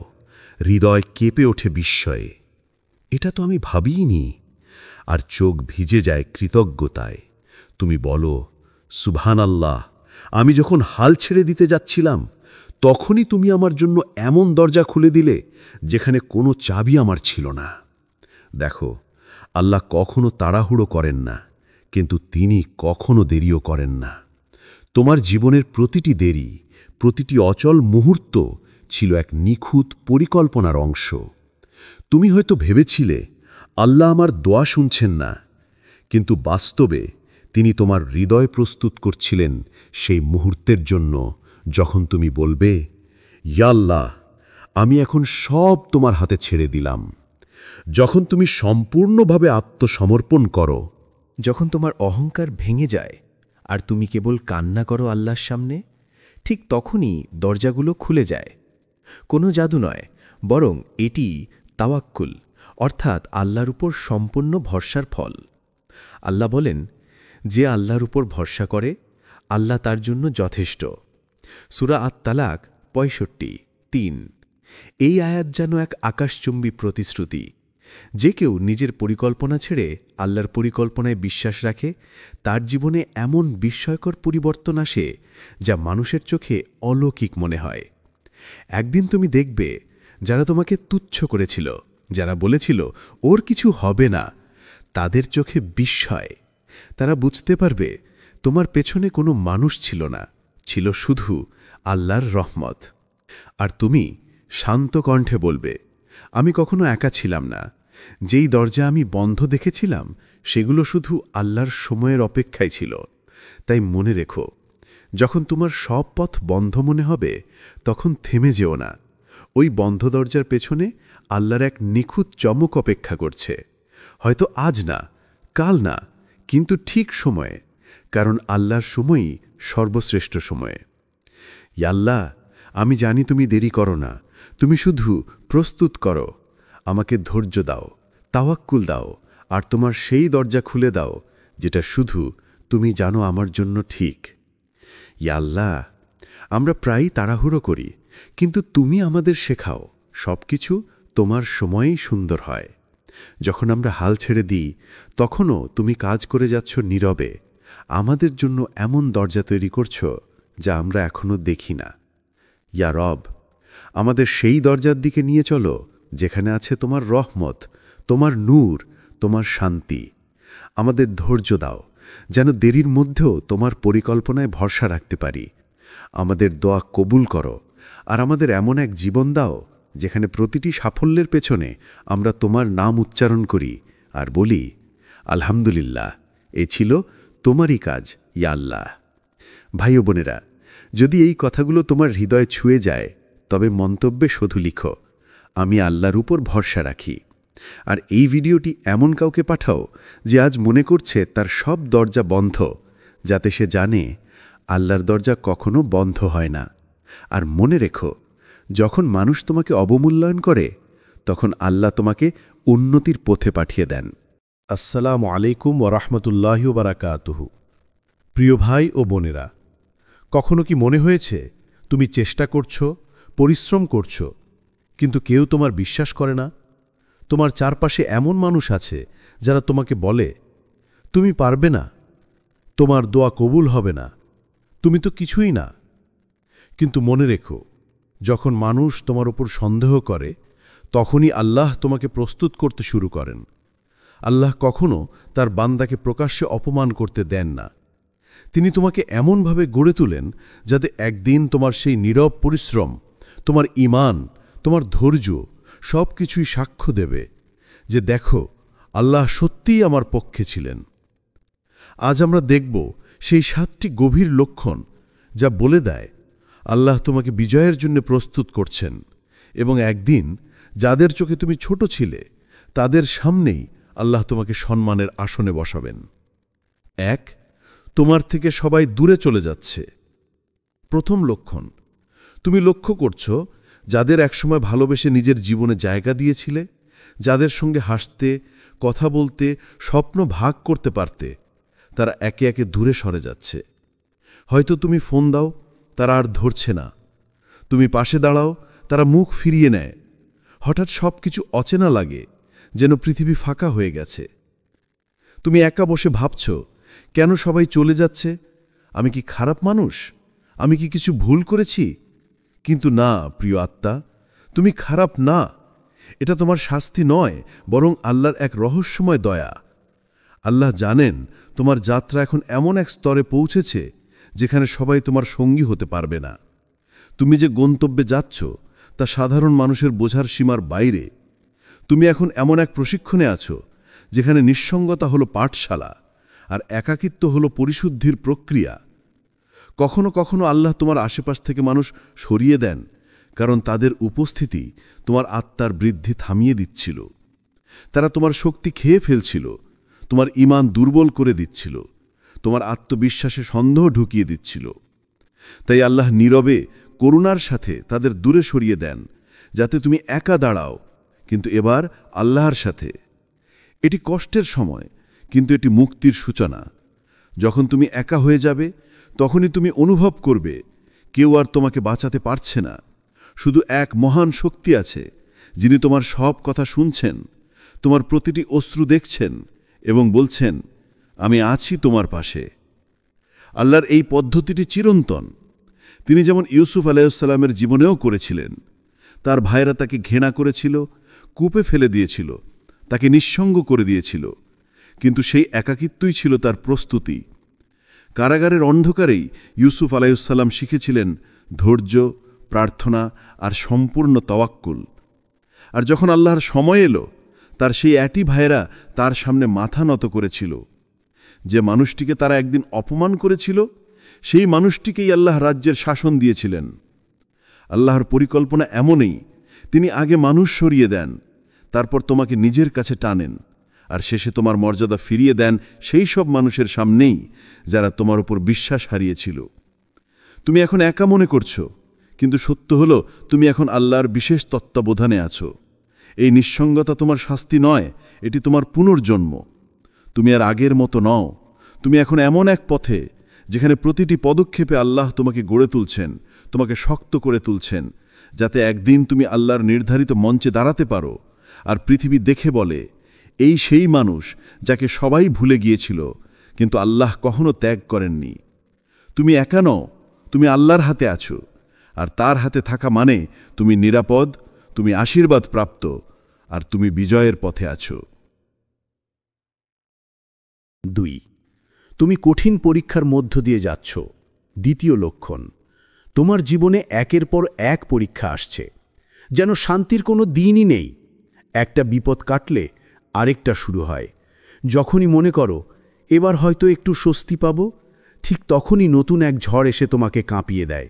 হৃদয় কেঁপে ওঠে বিস্ময়ে, এটা তো আমি ভাবিইনি, আর চোখ ভিজে যায় কৃতজ্ঞতায়। তুমি বলো, সুবহানাল্লাহ, আমি যখন হাল ছেড়ে দিতে যাচ্ছিলাম তখনই তুমি আমার জন্য এমন দরজা খুলে দিলে যেখানে কোনো চাবি আমার ছিল না। দেখো, আল্লাহ কখনো তাড়াহুড়ো করেন না, কিন্তু তিনি কখনো দেরিও করেন না। তোমার জীবনের প্রতিটি দেরি, প্রতিটি অচল মুহূর্ত ছিল এক নিখুঁত পরিকল্পনার অংশ। তুমি হয়তো ভেবেছিলে আল্লাহ আমার দোয়া শুনছেন না, কিন্তু বাস্তবে তিনি তোমার হৃদয় প্রস্তুত করছিলেন সেই মুহূর্তের জন্য যখন তুমি বলবে, ইয়া আল্লাহ, আমি এখন সব তোমার হাতে ছেড়ে দিলাম। যখন তুমি সম্পূর্ণভাবে আত্মসমর্পণ করো, যখন তোমার অহংকার ভেঙে যায় আর তুমি কেবল কান্না করো আল্লাহর সামনে, ঠিক তখনই দরজাগুলো খুলে যায়। কোনো জাদু নয়, বরং এটি তাওয়াক্কুল, অর্থাৎ আল্লাহর উপর সম্পূর্ণ ভরসার ফল। আল্লাহ বলেন, যে আল্লাহর উপর ভরসা করে আল্লাহ তার জন্য যথেষ্ট। সূরা আত-তালাক 65:3। এই আয়াত যেন এক আকাশচুম্বী প্রতিশ্রুতি। যে কেউ নিজের পরিকল্পনা ছেড়ে আল্লাহর পরিকল্পনায় বিশ্বাস রাখে, তার জীবনে এমন বিস্ময়কর পরিবর্তন আসে যা মানুষের চোখে অলৌকিক মনে হয়। একদিন তুমি দেখবে যারা তোমাকে তুচ্ছ করেছিল, যারা বলেছিল ওর কিছু হবে না, তাদের চোখে বিস্ময়। তারা বুঝতে পারবে তোমার পেছনে কোনো মানুষ ছিল না, ছিল শুধু আল্লাহর রহমত। আর তুমি শান্ত কণ্ঠে বলবে, আমি কখনো একা ছিলাম না, যেই দরজা আমি বন্ধ দেখেছিলাম সেগুলো শুধু আল্লাহর সময়ের অপেক্ষায় ছিল। তাই মনে রেখো, যখন তোমার সব পথ বন্ধ মনে হবে তখন থেমে যেও না। ওই বন্ধ দরজার পেছনে আল্লাহর এক নিখুঁত চমক অপেক্ষা করছে। হয়তো আজ না, কাল না, কিন্তু ঠিক সময়ে, কারণ আল্লাহর সময়ই সর্বশ্রেষ্ঠ সময়ে। ইয়া আল্লাহ, আমি জানি তুমি দেরি করো না, তুমি শুধু প্রস্তুত করো। আমাকে ধৈর্য দাও, তাওয়াক্কুল দাও, আর তোমার সেই দরজা খুলে দাও যেটা শুধু তুমি জানো আমার জন্য ঠিক। ইয়া আল্লাহ, আমরা প্রায়ই তাড়াহুড়ো করি, কিন্তু তুমি আমাদের শেখাও সবকিছু তোমার সময়েই সুন্দর হয়। যখন আমরা হাল ছেড়ে দিই তখনও তুমি কাজ করে যাচ্ছ নীরবে, আমাদের জন্য এমন দরজা তৈরি করছ যা আমরা এখনো দেখি না। ইয়া রব, আমাদের সেই দরজার দিকে নিয়ে চলো যেখানে আছে তোমার রহমত, তোমার নূর, তোমার শান্তি। আমাদের ধৈর্য দাও যেন দেরির মধ্যেও তোমার পরিকল্পনায় ভরসা রাখতে পারি। আমাদের দোয়া কবুল করো, আর আমাদের এমন এক জীবন দাও যেখানে প্রতিটি সাফল্যের পেছনে আমরা তোমার নাম উচ্চারণ করি আর বলি, আলহামদুলিল্লাহ, এ ছিল তোমারই কাজ ইয়া আল্লাহ। ভাই ও বোনেরা, যদি এই কথাগুলো তোমার হৃদয় ছুঁয়ে যায় তবে মন্তব্যে শুধু লিখো, আমি আল্লাহর উপর ভরসা রাখি। আর এই ভিডিওটি এমন কাউকে পাঠাও যে আজ মনে করছে তার সব দরজা বন্ধ, যাতে সে জানে আল্লাহর দরজা কখনো বন্ধ হয় না। আর মনে রেখো, যখন মানুষ তোমাকে অবমূল্যায়ন করে তখন আল্লাহ তোমাকে উন্নতির পথে পাঠিয়ে দেন। আসসালামু আলাইকুম ওরহমতুল্লাহি বারাকাতুহু। প্রিয় ভাই ও বোনেরা, কখনো কি মনে হয়েছে তুমি চেষ্টা করছো, পরিশ্রম করছো, কিন্তু কেউ তোমার বিশ্বাস করে না? তোমার চারপাশে এমন মানুষ আছে যারা তোমাকে বলে, তুমি পারবে না, তোমার দোয়া কবুল হবে না, তুমি তো কিছুই না। কিন্তু মনে রেখো, যখন মানুষ তোমার উপর সন্দেহ করে তখনই আল্লাহ তোমাকে প্রস্তুত করতে শুরু করেন। আল্লাহ কখনো তার বান্দাকে প্রকাশ্যে অপমান করতে দেন না। তিনি তোমাকে এমনভাবে গড়ে তোলেন যাতে একদিন তোমার সেই নীরব পরিশ্রম, তোমার ঈমান, তোমার ধৈর্য সব কিছুই সাক্ষ্য দেবে যে দেখো, আল্লাহ সত্যিই আমার পক্ষে ছিলেন। আজ আমরা দেখব সেই 7টি গভীর লক্ষণ যা বলে দেয় আল্লাহ তোমাকে বিজয়ের জন্য প্রস্তুত করছেন, এবং একদিন যাদের চোখে তুমি ছোট ছিলে তাদের সামনেই আল্লাহ তোমাকে সম্মানের আসনে বসাবেন। 1, তোমার থেকে সবাই দূরে চলে যাচ্ছে। প্রথম লক্ষণ, তুমি লক্ষ্য করছো যাদের একসময় ভালোবেসে নিজের জীবনে জায়গা দিয়েছিলে, যাদের সঙ্গে হাসতে, কথা বলতে, স্বপ্ন ভাগ করতে পারতে, তারা একে একে দূরে সরে যাচ্ছে। হয়তো তুমি ফোন দাও, তারা আর ধরছে না। তুমি পাশে দাঁড়াও, তারা মুখ ফিরিয়ে নেয়। হঠাৎ সব কিছু অচেনা লাগে, যেন পৃথিবী ফাঁকা হয়ে গেছে। তুমি একা বসে ভাবছ, কেন সবাই চলে যাচ্ছে? আমি কি খারাপ মানুষ? আমি কি কিছু ভুল করেছি? কিন্তু না প্রিয় আত্মা, তুমি খারাপ না। এটা তোমার শাস্তি নয়, বরং আল্লাহর এক রহস্যময় দয়া। আল্লাহ জানেন তোমার যাত্রা এখন এমন এক স্তরে পৌঁছেছে যেখানে সবাই তোমার সঙ্গী হতে পারবে না। তুমি যে গন্তব্যে যাচ্ছ তা সাধারণ মানুষের বোঝার সীমার বাইরে। তুমি এখন এমন এক প্রশিক্ষণে আছো যেখানে নিঃসঙ্গতা হলো পাঠশালা, আর একাকিত্ব হলো পরিশুদ্ধির প্রক্রিয়া। কখনো কখনো আল্লাহ তোমার আশেপাশ থেকে মানুষ সরিয়ে দেন, কারণ তাদের উপস্থিতি তোমার আত্মার বৃদ্ধি থামিয়ে দিচ্ছিল। তারা তোমার শক্তি খেয়ে ফেলছিল, তোমার ঈমান দুর্বল করে দিচ্ছিল, তোমার আত্মবিশ্বাসে সন্দেহ ঢুকিয়ে দিচ্ছিল। তাই আল্লাহ নীরবে করুণার সাথে তাদের দূরে সরিয়ে দেন, যাতে তুমি একা দাঁড়াও, কিন্তু এবার আল্লাহর সাথে। এটি কষ্টের সময়, কিন্তু এটি মুক্তির সূচনা। যখন তুমি একা হয়ে যাবে তখনই তুমি অনুভব করবে কেউ আর তোমাকে বাঁচাতে পারছে না। শুধু এক মহান শক্তি আছে যিনি তোমার সব কথা শুনছেন, তোমার প্রতিটি অশ্রু দেখছেন এবং বলছেন, আমি আছি তোমার পাশে। আল্লাহর এই পদ্ধতিটি চিরন্তন। তিনি যেমন ইউসুফ আলাইহিসসালামের জীবনেও করেছিলেন। তার ভাইরা তাকে ঘৃণা করেছিল, কূপে ফেলে দিয়েছিল, তাকে নিঃসঙ্গ করে দিয়েছিল, কিন্তু সেই একাকিত্বই ছিল তার প্রস্তুতি। কারাগারের অন্ধকারেই ইউসুফ আলাইহিসসালাম শিখেছিলেন ধৈর্য, প্রার্থনা আর সম্পূর্ণ তাওয়াক্কুল। আর যখন আল্লাহর সময় এলো, তার সেই একই ভাইরা তার সামনে মাথা নত করেছিল। যে মানুষটিকে তারা একদিন অপমান করেছিল, সেই মানুষটিকেই আল্লাহ রাজ্যের শাসন দিয়েছিলেন। আল্লাহর পরিকল্পনা এমনই, তিনি আগে মানুষ সরিয়ে দেন, তারপর তোমাকে নিজের কাছে টানেন, আর শেষে তোমার মর্যাদা ফিরিয়ে দেন সেই সব মানুষের সামনেই যারা তোমার উপর বিশ্বাস হারিয়েছিল। তুমি এখন একা মনে করছো, কিন্তু সত্য হলো তুমি এখন আল্লাহর বিশেষ তত্ত্বাবধানে আছো। এই নিঃসঙ্গতা তোমার শাস্তি নয়, এটি তোমার পুনর্জন্ম। তুমি আর আগের মতো নও। তুমি এখন এমন এক পথে যেখানে প্রতিটি পদক্ষেপে আল্লাহ তোমাকে গড়ে তুলছেন, তোমাকে শক্ত করে তুলছেন, যাতে একদিন তুমি আল্লাহর নির্ধারিত মঞ্চে দাঁড়াতে পারো আর পৃথিবী দেখে বলে, এই সেই মানুষ যাকে সবাই ভুলে গিয়েছিল, কিন্তু আল্লাহ কখনো ত্যাগ করেননি। তুমি একা নও, তুমি আল্লাহর হাতে আছো, আর তার হাতে থাকা মানে তুমি নিরাপদ, তুমি আশীর্বাদ প্রাপ্ত, আর তুমি বিজয়ের পথে আছো। 2, তুমি কঠিন পরীক্ষার মধ্য দিয়ে যাচ্ছ। দ্বিতীয় লক্ষণ, তোমার জীবনে একের পর এক পরীক্ষা আসছে, যেন শান্তির কোনো দিনই নেই। একটা বিপদ কাটলে আরেকটা শুরু হয়। যখনই মনে করো এবার হয়তো একটু স্বস্তি পাব, ঠিক তখনই নতুন এক ঝড় এসে তোমাকে কাঁপিয়ে দেয়।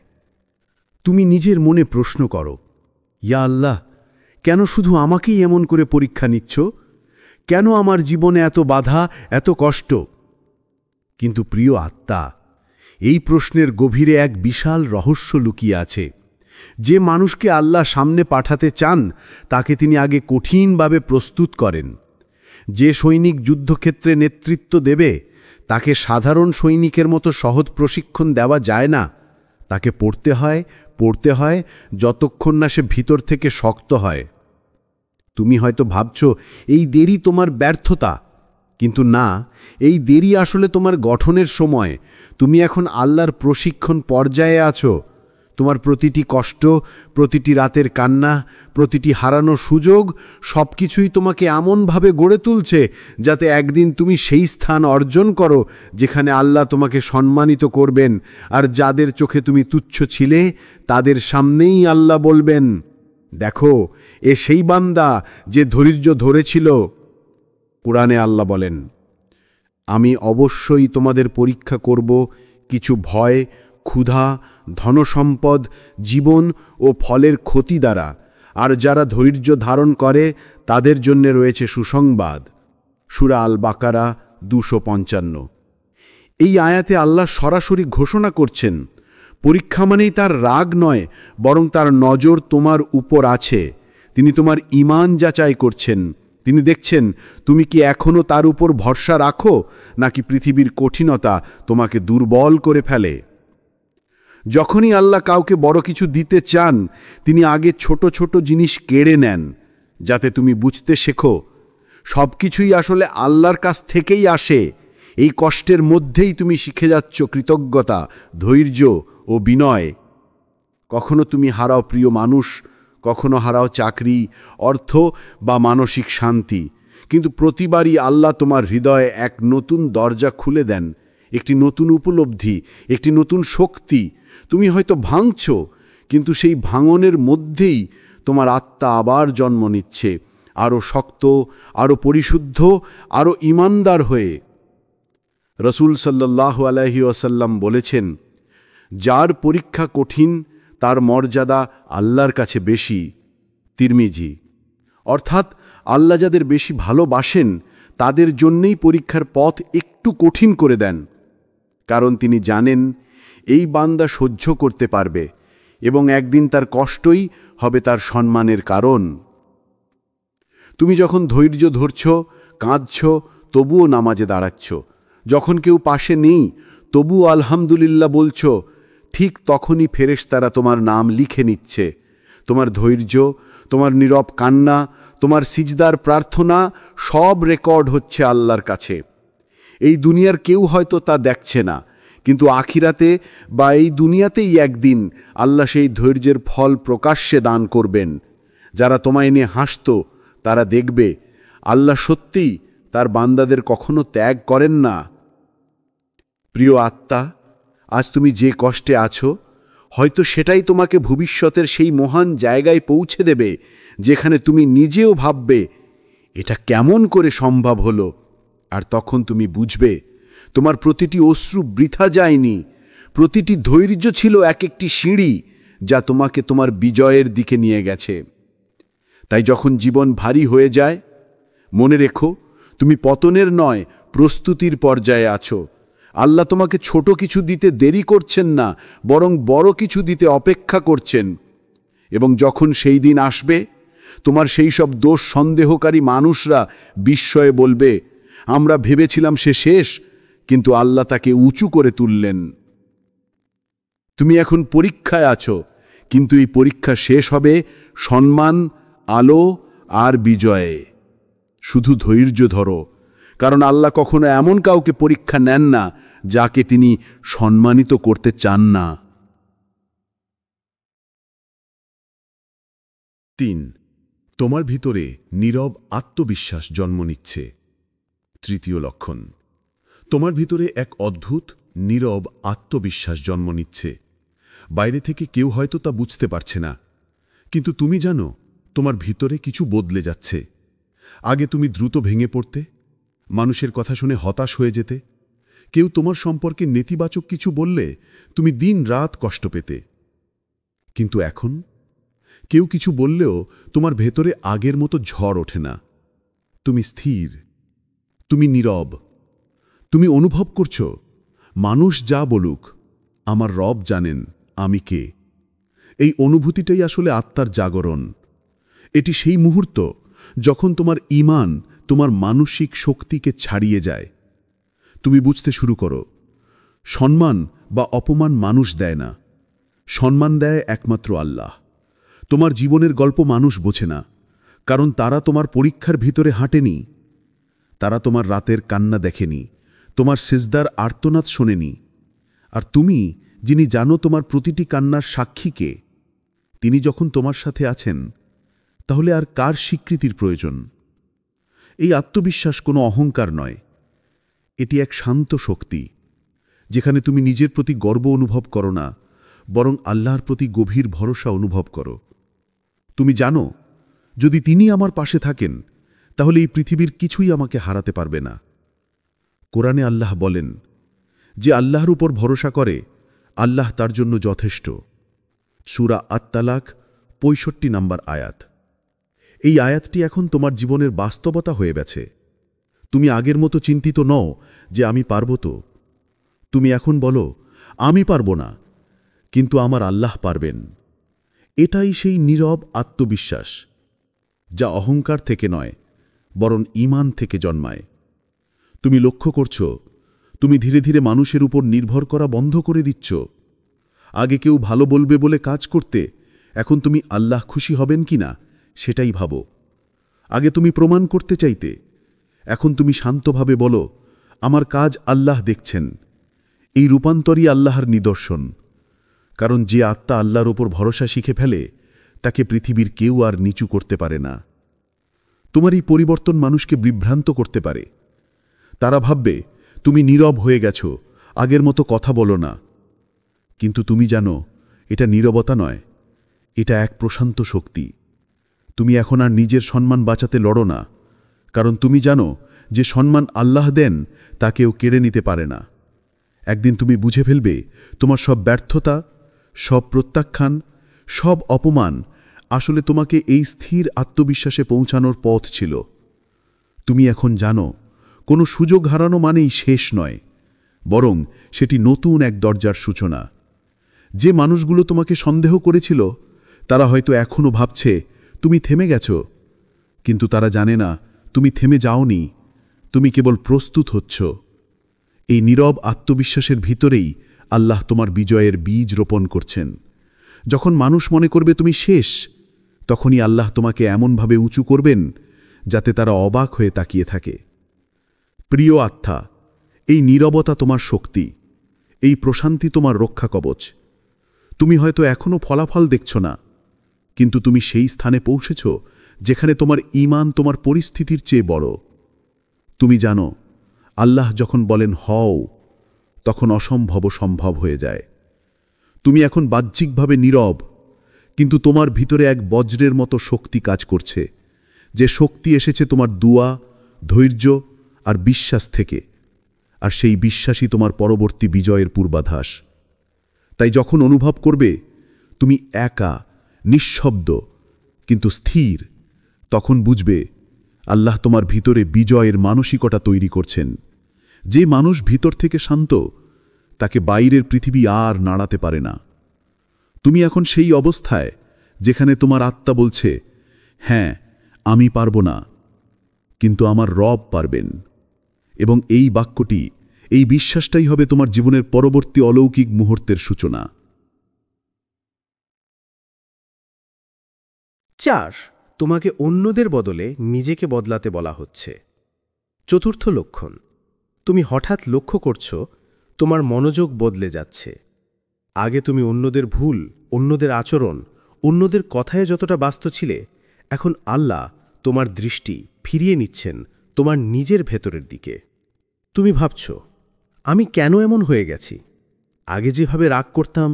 তুমি নিজের মনে প্রশ্ন করো, ইয়া আল্লাহ, কেন শুধু আমাকেই এমন করে পরীক্ষা নিচ্ছ? কেন আমার জীবনে এত বাধা, এত কষ্ট? কিন্তু প্রিয় আত্মা, এই প্রশ্নের গভীরে এক বিশাল রহস্য লুকিয়ে আছে। যে মানুষকে আল্লাহ সামনে পাঠাতে চান তাকে তিনি আগে কঠিনভাবে প্রস্তুত করেন। যে সৈনিক যুদ্ধক্ষেত্রে নেতৃত্ব দেবে তাকে সাধারণ সৈনিকের মতো সহজ প্রশিক্ষণ দেওয়া যায় না। তাকে পড়তে হয় যতক্ষণ না সে ভিতর থেকে শক্ত হয়। তুমি হয়তো ভাবছ এই দেরি তোমার ব্যর্থতা, কিন্তু না, এই দেরি আসলে তোমার গঠনের সময়। তুমি এখন আল্লাহর প্রশিক্ষণ পর্যায়ে আছো। তোমার প্রতিটি কষ্ট, প্রতিটি রাতের কান্না, প্রতিটি হারানো সুযোগ সবকিছুই তোমাকে এমনভাবে গড়ে তুলছে যাতে একদিন তুমি সেই স্থান অর্জন করো যেখানে আল্লাহ তোমাকে সম্মানিত করবেন। আর যাদের চোখে তুমি তুচ্ছ ছিলে তাদের সামনেই আল্লাহ বলবেন, দেখো এ সেই বান্দা যে ধৈর্য ধরেছিল। কুরআনে আল্লাহ বলেন, আমি অবশ্যই তোমাদের পরীক্ষা করব কিছু ভয়, ক্ষুধা, ধনসম্পদ, জীবন ও ফলের ক্ষতি দ্বারা, আর যারা ধৈর্য ধারণ করে তাদের জন্য রয়েছে সুসংবাদ। সূরা আল বাকারা 255। এই আয়াতে আল্লাহ সরাসরি ঘোষণা করছেন, পরীক্ষা মানেই তার রাগ নয়, বরং তার নজর তোমার উপর আছে। তিনি তোমার ঈমান যাচাই করছেন। তিনি দেখছেন তুমি কি এখনও তার উপর ভরসা রাখো, নাকি পৃথিবীর কঠিনতা তোমাকে দুর্বল করে ফেলে। যখনই আল্লাহ কাউকে বড় কিছু দিতে চান, তিনি আগে ছোট ছোট জিনিস কেড়ে নেন, যাতে তুমি বুঝতে শেখো সব কিছুই আসলে আল্লাহর কাছ থেকেই আসে। এই কষ্টের মধ্যেই তুমি শিখে যাচ্ছ কৃতজ্ঞতা, ধৈর্য ও বিনয়। কখনো তুমি হারাও প্রিয় মানুষ, কখনো হারাও চাকরি, অর্থ বা মানসিক শান্তি, কিন্তু প্রতিবারই আল্লাহ তোমার হৃদয়ে এক নতুন দরজা খুলে দেন, একটি নতুন উপলব্ধি, একটি নতুন শক্তি। তুমি হয়তো ভাঙছ, কিন্তু সেই ভাঙনের মধ্যেই তোমার আত্মা আবার জন্ম নিচ্ছে, আরও শক্ত, আরও পরিশুদ্ধ, আরও ঈমানদার হয়ে। রসূল সাল্লাল্লাহু আলাইহি ওয়াসাল্লাম বলেছেন, যার পরীক্ষা কঠিন তার মর্যাদা আল্লাহর কাছে বেশি। তিরমিজি। অর্থাৎ আল্লাহ যাদের বেশি ভালোবাসেন তাদের জন্যেই পরীক্ষার পথ একটু কঠিন করে দেন, কারণ তিনি জানেন এই বান্দা সহ্য করতে পারবে এবং একদিন তার কষ্টই হবে তার সম্মানের কারণ। তুমি যখন ধৈর্য ধরছ, কাঁদছ, তবুও নামাজে দাঁড়াচ্ছ, যখন কেউ পাশে নেই তবুও আলহামদুলিল্লাহ বলছ, ঠিক তখনই ফেরেশতারা তোমার নাম লিখে নিচ্ছে। তোমার ধৈর্য, তোমার নীরব কান্না, তোমার সিজদার প্রার্থনা সব রেকর্ড হচ্ছে আল্লাহর কাছে। এই দুনিয়ার কেউ হয়তো তা দেখছে না, কিন্তু আখিরাতে বা এই দুনিয়াতেই একদিন আল্লাহ সেই ধৈর্যের ফল প্রকাশ্যে দান করবেন। যারা তোমায় নিয়ে হাসত তারা দেখবে আল্লাহ সত্যিই তার বান্দাদের কখনো ত্যাগ করেন না। প্রিয় আত্মা, আজ তুমি যে কষ্টে আছো, হয়তো সেটাই তোমাকে ভবিষ্যতের সেই মহান জায়গায় পৌঁছে দেবে যেখানে তুমি নিজেও ভাববে এটা কেমন করে সম্ভব হলো। আর তখন তুমি বুঝবে তোমার প্রতিটি অশ্রু বৃথা যায়নি, প্রতিটি ধৈর্য ছিল এক একটি সিঁড়ি যা তোমাকে তোমার বিজয়ের দিকে নিয়ে গেছে। তাই যখন জীবন ভারী হয়ে যায়, মনে রেখো তুমি পতনের নয়, প্রস্তুতির পর্যায়ে আছো। আল্লাহ তোমাকে ছোট কিছু দিতে দেরি করছেন না, বরং বড় কিছু দিতে অপেক্ষা করছেন। এবং যখন সেই দিন আসবে, তোমার সেই সব দোষ সন্দেহকারী মানুষরা বিস্ময়ে বলবে, আমরা ভেবেছিলাম সে শেষ, কিন্তু আল্লাহ তাকে উঁচু করে তুললেন। তুমি এখন পরীক্ষায় আছো, কিন্তু এই পরীক্ষা শেষ হবে সম্মান, আলো আর বিজয়ে। শুধু ধৈর্য ধরো, কারণ আল্লাহ কখনো এমন কাউকে পরীক্ষা নেন না যাকে তিনি সম্মানিত করতে চান না। 3. তোমার ভিতরে নীরব আত্মবিশ্বাস জন্ম নিচ্ছে। তৃতীয় লক্ষণ, তোমার ভিতরে এক অদ্ভুত নীরব আত্মবিশ্বাস জন্ম নিচ্ছে। বাইরে থেকে কেউ হয়তো তা বুঝতে পারছে না, কিন্তু তুমি জানো তোমার ভিতরে কিছু বদলে যাচ্ছে। আগে তুমি দ্রুত ভেঙে পড়তে, মানুষের কথা শুনে হতাশ হয়ে যেতে, কেউ তোমার সম্পর্কে নেতিবাচক কিছু বললে তুমি দিন রাত কষ্ট পেতে। কিন্তু এখন কেউ কিছু বললেও তোমার ভেতরে আগের মতো ঝড় ওঠে না। তুমি স্থির, তুমি নীরব, তুমি অনুভব করছো মানুষ যা বলুক আমার রব জানেন আমি কে। এই অনুভূতিটাই আসলে আত্মার জাগরণ। এটি সেই মুহূর্ত যখন তোমার ঈমান তোমার মানসিক শক্তিকে ছাড়িয়ে যায়। তুমি বুঝতে শুরু করো, সম্মান বা অপমান মানুষ দেয় না, সম্মান দেয় একমাত্র আল্লাহ। তোমার জীবনের গল্প মানুষ বোঝে না, কারণ তারা তোমার পরীক্ষার ভিতরে হাঁটেনি। তারা তোমার রাতের কান্না দেখেনি, তোমার সিজদার আর্তনাদ শোনেনি। আর তুমি, যিনি জানো তোমার প্রতিটি কান্নার সাক্ষী কে, তিনি যখন তোমার সাথে আছেন, তাহলে আর কার স্বীকৃতির প্রয়োজন? এই আত্মবিশ্বাস কোনো অহংকার নয়, এটি এক শান্ত শক্তি, যেখানে তুমি নিজের প্রতি গর্ব অনুভব করো না, বরং আল্লাহর প্রতি গভীর ভরসা অনুভব করো। তুমি জানো, যদি তিনি আমার পাশে থাকেন, তাহলে এই পৃথিবীর কিছুই আমাকে হারাতে পারবে না। কোরআনে আল্লাহ বলেন, যে আল্লাহর উপর ভরসা করে, আল্লাহ তার জন্য যথেষ্ট। সূরা আত-তালাক ৬৫ নম্বর আয়াত। এই আয়াতটি এখন তোমার জীবনের বাস্তবতা হয়ে গেছে। তুমি আগের মতো চিন্তিত নও যে আমি পারব তো। তুমি এখন বলো, আমি পারব না, কিন্তু আমার আল্লাহ পারবেন। এটাই সেই নীরব আত্মবিশ্বাস, যা অহংকার থেকে নয়, বরং ঈমান থেকে জন্মায়। তুমি লক্ষ্য করছো, তুমি ধীরে ধীরে মানুষের উপর নির্ভর করা বন্ধ করে দিচ্ছ। আগে কেউ ভালো বলবে বলে কাজ করতে, এখন তুমি আল্লাহ খুশি হবেন কিনা সেটাই ভাবো। আগে তুমি প্রমাণ করতে চাইতে, এখন তুমি শান্তভাবে বলো, আমার কাজ আল্লাহ দেখছেন। এই রূপান্তরই আল্লাহর নিদর্শন। কারণ যে আত্মা আল্লাহর ওপর ভরসা শিখে ফেলে, তাকে পৃথিবীর কেউ আর নিচু করতে পারে না। তোমার এই পরিবর্তন মানুষকে বিভ্রান্ত করতে পারে। তারা ভাববে তুমি নীরব হয়ে গেছো, আগের মতো কথা বলো না। কিন্তু তুমি জানো, এটা নীরবতা নয়, এটা এক প্রশান্ত শক্তি। তুমি এখন আর নিজের সম্মান বাঁচাতে লড়ো না, কারণ তুমি জানো যে সম্মান আল্লাহ দেন তা কেউ কেড়ে নিতে পারে না। একদিন তুমি বুঝে ফেলবে, তোমার সব ব্যর্থতা, সব প্রত্যাখ্যান, সব অপমান আসলে তোমাকে এই স্থির আত্মবিশ্বাসে পৌঁছানোর পথ ছিল। তুমি এখন জানো, কোনো সুযোগ হারানো মানেই শেষ নয়, বরং সেটি নতুন এক দরজার সূচনা। যে মানুষগুলো তোমাকে সন্দেহ করেছিল, তারা হয়তো এখনও ভাবছে তুমি থেমে গেছ, কিন্তু তারা জানে না তুমি থেমে যাওনি, তুমি কেবল প্রস্তুত হচ্ছ। এই নীরব আত্মবিশ্বাসের ভিতরেই আল্লাহ তোমার বিজয়ের বীজ রোপণ করছেন। যখন মানুষ মনে করবে তুমি শেষ, তখনই আল্লাহ তোমাকে এমনভাবে উঁচু করবেন যাতে তারা অবাক হয়ে তাকিয়ে থাকে। প্রিয় আত্মা, এই নীরবতা তোমার শক্তি, এই প্রশান্তি তোমার রক্ষা কবচ। তুমি হয়তো এখনও ফলাফল দেখছ না, কিন্তু তুমি সেই স্থানে পৌঁছেছ যেখানে তোমার ঈমান তোমার পরিস্থিতির চেয়ে বড়। তুমি জানো, আল্লাহ যখন বলেন হও, তখন অসম্ভব সম্ভব হয়ে যায়। তুমি এখন বাহ্যিকভাবে নীরব, কিন্তু তোমার ভিতরে এক বজ্রের মতো শক্তি কাজ করছে, যে শক্তি এসেছে তোমার দুয়া, ধৈর্য আর বিশ্বাস থেকে। আর সেই বিশ্বাসই তোমার পরবর্তী বিজয়ের পূর্বাভাস। তাই যখন অনুভব করবে তুমি একা, নিঃশব্দ কিন্তু স্থির, তখন বুঝবে আল্লাহ তোমার ভিতরে বিজয়ের মানসিকতা তৈরি করছেন। যে মানুষ ভিতর থেকে শান্ত, তাকে বাইরের পৃথিবী আর নাড়াতে পারে না। তুমি এখন সেই অবস্থায় যেখানে তোমার আত্মা বলছে, হ্যাঁ আমি পারব না, কিন্তু আমার রব পারবেন। এবং এই বাক্যটি, এই বিশ্বাসটাই হবে তোমার জীবনের পরবর্তী অলৌকিক মুহূর্তের সূচনা। 4. তোমাকে অন্যদের বদলে নিজেকে বদলাতে বলা হচ্ছে। চতুর্থ লক্ষণ, তুমি হঠাৎ লক্ষ্য করছো তোমার মনোযোগ বদলে যাচ্ছে। আগে তুমি অন্যদের ভুল, অন্যদের আচরণ, অন্যদের কথায় যতটা ব্যস্ত ছিলে, এখন আল্লাহ তোমার দৃষ্টি ফিরিয়ে নিচ্ছেন তোমার নিজের ভেতরের দিকে। তুমি ভাবছ, আমি কেন এমন হয়ে গেছি? আগে যেভাবে রাগ করতাম,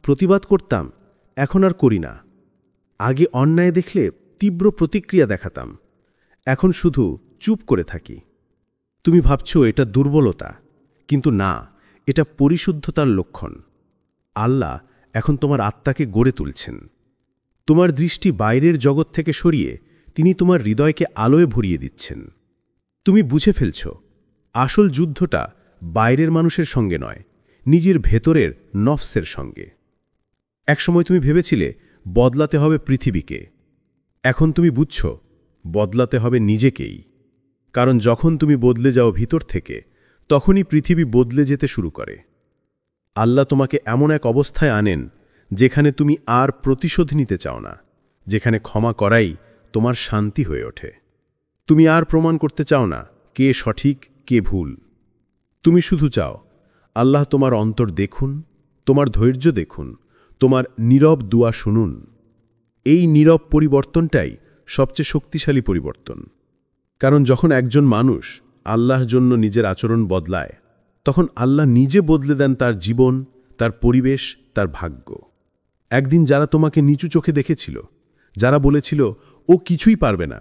প্রতিবাদ করতাম, এখন আর করি না। আগে অন্যায় দেখলে তীব্র প্রতিক্রিয়া দেখাতাম, এখন শুধু চুপ করে থাকি। তুমি ভাবছ এটা দুর্বলতা, কিন্তু না, এটা পরিশুদ্ধতার লক্ষণ। আল্লাহ এখন তোমার আত্মাকে গড়ে তুলছেন। তোমার দৃষ্টি বাইরের জগৎ থেকে সরিয়ে তিনি তোমার হৃদয়কে আলোয় ভরিয়ে দিচ্ছেন। তুমি বুঝে ফেলছ, আসল যুদ্ধটা বাইরের মানুষের সঙ্গে নয়, নিজের ভেতরের নফসের সঙ্গে। একসময় তুমি ভেবেছিলে বদলাতে হবে পৃথিবীকে, এখন তুমি বুঝছ বদলাতে হবে নিজেকেই। কারণ যখন তুমি বদলে যাও ভিতর থেকে, তখনই পৃথিবী বদলে যেতে শুরু করে। আল্লাহ তোমাকে এমন এক অবস্থায় আনেন যেখানে তুমি আর প্রতিশোধ নিতে চাও না, যেখানে ক্ষমা করাই তোমার শান্তি হয়ে ওঠে। তুমি আর প্রমাণ করতে চাও না কে সঠিক কে ভুল। তুমি শুধু চাও আল্লাহ তোমার অন্তর দেখুন, তোমার ধৈর্য দেখুন, তোমার নীরব দুয়া শুনুন। এই নীরব পরিবর্তনটাই সবচেয়ে শক্তিশালী পরিবর্তন। কারণ যখন একজন মানুষ আল্লাহর জন্য নিজের আচরণ বদলায়, তখন আল্লাহ নিজে বদলে দেন তার জীবন, তার পরিবেশ, তার ভাগ্য। একদিন যারা তোমাকে নিচু চোখে দেখেছিল, যারা বলেছিল ও কিছুই পারবে না,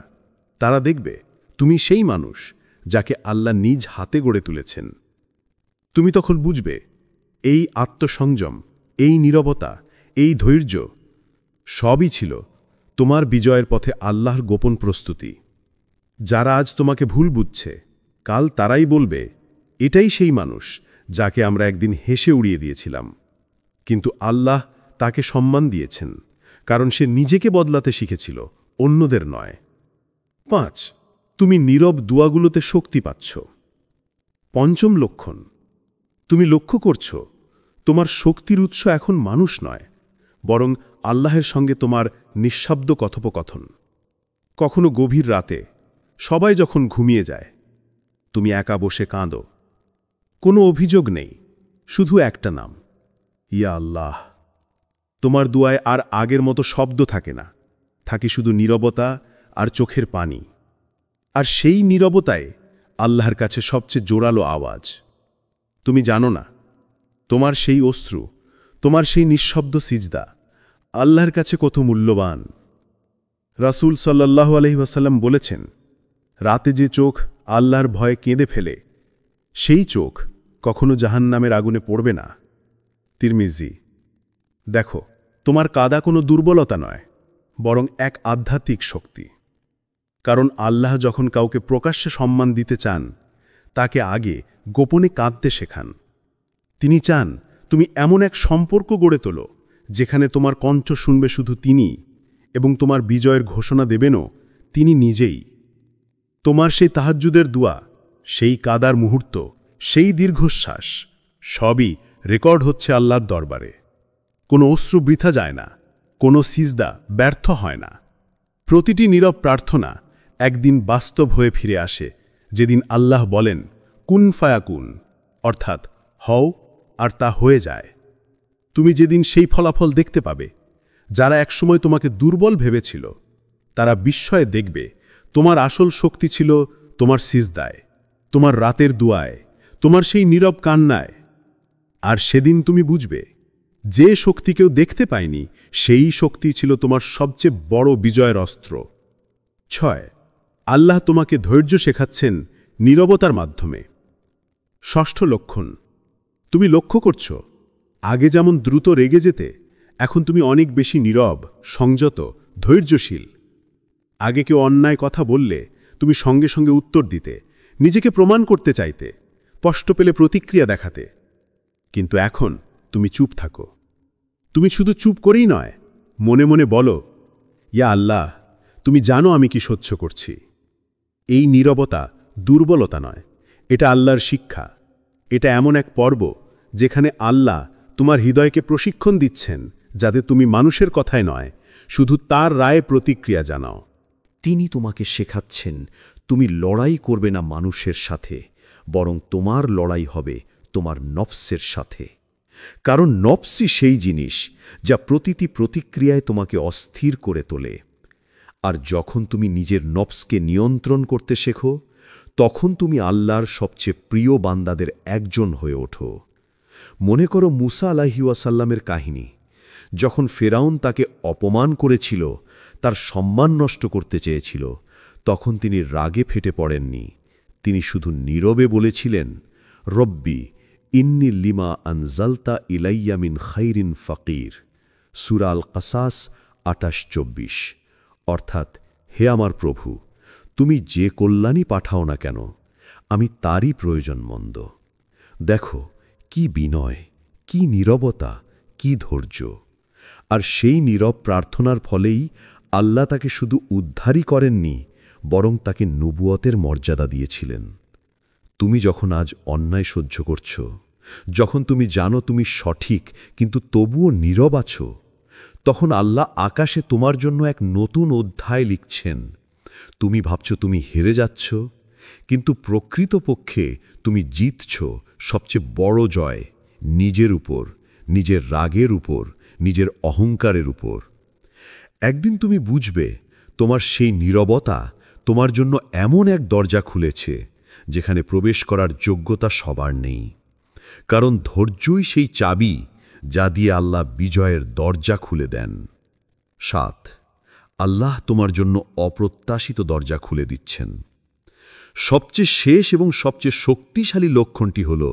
তারা দেখবে তুমি সেই মানুষ যাকে আল্লাহ নিজ হাতে গড়ে তুলেছেন। তুমি তখন বুঝবে এই আত্মসংযম, এই নীরবতা, এই ধৈর্য সবই ছিল তোমার বিজয়ের পথে আল্লাহর গোপন প্রস্তুতি। যারা আজ তোমাকে ভুল বুঝছে, কাল তারাই বলবে এটাই সেই মানুষ যাকে আমরা একদিন হেসে উড়িয়ে দিয়েছিলাম। কিন্তু আল্লাহ তাকে সম্মান দিয়েছেন, কারণ সে নিজেকে বদলাতে শিখেছিল, অন্যদের নয়। 5. তুমি নীরব দুয়াগুলোতে শক্তি পাচ্ছ। পঞ্চম লক্ষণ, তুমি লক্ষ্য করছ তোমার শক্তির উৎস এখন মানুষ নয়, বরং আল্লাহের সঙ্গে তোমার নিঃশব্দ কথোপকথন। কখনো গভীর রাতে সবাই যখন ঘুমিয়ে যায়, তুমি একা বসে কাঁদো। কোনো অভিযোগ নেই, শুধু একটা নাম, ইয়া আল্লাহ। তোমার দুয়ায় আর আগের মতো শব্দ থাকে না, থাকে শুধু নীরবতা আর চোখের পানি। আর সেই নীরবতায় আল্লাহর কাছে সবচেয়ে জোরালো আওয়াজ। তুমি জানো না, তোমার সেই অশ্রু, তোমার সেই নিঃশব্দ সিজদা আল্লাহর কাছে কত মূল্যবান। রাসূল সাল্লাল্লাহু আলাইহি ওয়াসাল্লাম বলেছেন, রাতে যে চোখ আল্লাহর ভয়ে কেঁদে ফেলে, সেই চোখ কখনো জাহান্নামের আগুনে পড়বে না। তিরমিজি। দেখো, তোমার কাঁদা কোনো দুর্বলতা নয়, বরং এক আধ্যাত্মিক শক্তি। কারণ আল্লাহ যখন কাউকে প্রকাশ্যে সম্মান দিতে চান, তাকে আগে গোপনে কাঁদতে শেখান। তিনি চান তুমি এমন এক সম্পর্ক গড়ে তোলো যেখানে তোমার কণ্ঠ শুনবে শুধু তিনি, এবং তোমার বিজয়ের ঘোষণা দেবেনও তিনি নিজেই। তোমার সেই তাহাজ্জুদের দুয়া, সেই কাদার মুহূর্ত, সেই দীর্ঘশ্বাস সবই রেকর্ড হচ্ছে আল্লাহর দরবারে। কোনো অশ্রু বৃথা যায় না, কোনো সিজদা ব্যর্থ হয় না। প্রতিটি নীরব প্রার্থনা একদিন বাস্তব হয়ে ফিরে আসে, যেদিন আল্লাহ বলেন কুন ফায়াকুন, অর্থাৎ হও, আর তা হয়ে যায়। তুমি যেদিন সেই ফলাফল দেখতে পাবে, যারা একসময় তোমাকে দুর্বল ভেবেছিল, তারা বিস্ময়ে দেখবে তোমার আসল শক্তি ছিল তোমার সিজদায়, তোমার রাতের দুয়ায়, তোমার সেই নীরব কান্নায়। আর সেদিন তুমি বুঝবে যে শক্তি কেউ দেখতে পায়নি, সেই শক্তি ছিল তোমার সবচেয়ে বড় বিজয়ের অস্ত্র। 6. আল্লাহ তোমাকে ধৈর্য শেখাচ্ছেন নীরবতার মাধ্যমে। ষষ্ঠ লক্ষণ, তুমি লক্ষ্য করছ আগে যেমন দ্রুত রেগে যেতে, এখন তুমি অনেক বেশি নীরব, সংযত, ধৈর্যশীল। আগে কেউ অন্যায় কথা বললে তুমি সঙ্গে সঙ্গে উত্তর দিতে, নিজেকে প্রমাণ করতে চাইতে, কষ্ট পেলে প্রতিক্রিয়া দেখাতে। কিন্তু এখন তুমি চুপ থাকো। তুমি শুধু চুপ করেই নয়, মনে মনে বলো, ইয়া আল্লাহ, তুমি জানো আমি কি সহ্য করছি। এই নীরবতা দুর্বলতা নয়, এটা আল্লাহর শিক্ষা। এটা এমন এক পর্ব যেখানে আল্লাহ তোমার হৃদয়কে প্রশিক্ষণ দিচ্ছেন, যাতে তুমি মানুষের কথায় নয়, শুধু তার রায়ে প্রতিক্রিয়া জানাও। তিনি তোমাকে শেখাচ্ছেন তুমি লড়াই করবে না মানুষের সাথে, বরং তোমার লড়াই হবে তোমার নফসের সাথে। কারণ নফসই সেই জিনিস যা প্রতিটি প্রতিক্রিয়ায় তোমাকে অস্থির করে তোলে। আর যখন তুমি নিজের নফসকে নিয়ন্ত্রণ করতে শেখো, তখন তুমি আল্লাহর সবচেয়ে প্রিয় বান্দাদের একজন হয়ে ওঠো। মনে করো মুসা আলাইহিস সালামের কাহিনী। যখন ফেরাউন তাকে অপমান করেছিল, তার সম্মান নষ্ট করতে চেয়েছিল, তখন তিনি রাগে ফেটে পড়েননি। তিনি শুধু নীরবে বলেছিলেন, রব্বি ইন্নি লিমা আনজালতা ইলাইয়া মিন খাইরিন ফাকির। সূরা আল কাসাস ২৮-২৪। অর্থাৎ, হে আমার প্রভু, তুমি যে কল্যাণই পাঠাও না কেন, আমি তারই প্রয়োজনমন্দ। দেখো কি বিনয়! কি নীরবতা, কি ধৈর্য! আর সেই নীরব প্রার্থনার ফলেই আল্লাহ তাকে শুধু উদ্ধারই করেননি, বরং তাকে নবুয়তের মর্যাদা দিয়েছিলেন। তুমি যখন আজ অন্যায় সহ্য করছ, যখন তুমি জানো তুমি সঠিক কিন্তু তবুও নীরব আছো, তখন আল্লাহ আকাশে তোমার জন্য এক নতুন অধ্যায় লিখছেন। তুমি ভাবছ তুমি হেরে যাচ্ছ, কিন্তু প্রকৃতপক্ষে তুমি জিতছ সবচেয়ে বড় জয়, নিজের উপর, নিজের রাগের উপর, নিজের অহংকারের উপর। একদিন তুমি বুঝবে তোমার সেই নীরবতা তোমার জন্য এমন এক দরজা খুলেছে যেখানে প্রবেশ করার যোগ্যতা সবার নেই। কারণ ধৈর্যই সেই চাবি যা দিয়ে আল্লাহ বিজয়ের দরজা খুলে দেন। 7, আল্লাহ তোমার জন্য অপ্রত্যাশিত দরজা খুলে দিচ্ছেন। সবচেয়ে শেষ এবং সবচেয়ে শক্তিশালী লক্ষণটি হল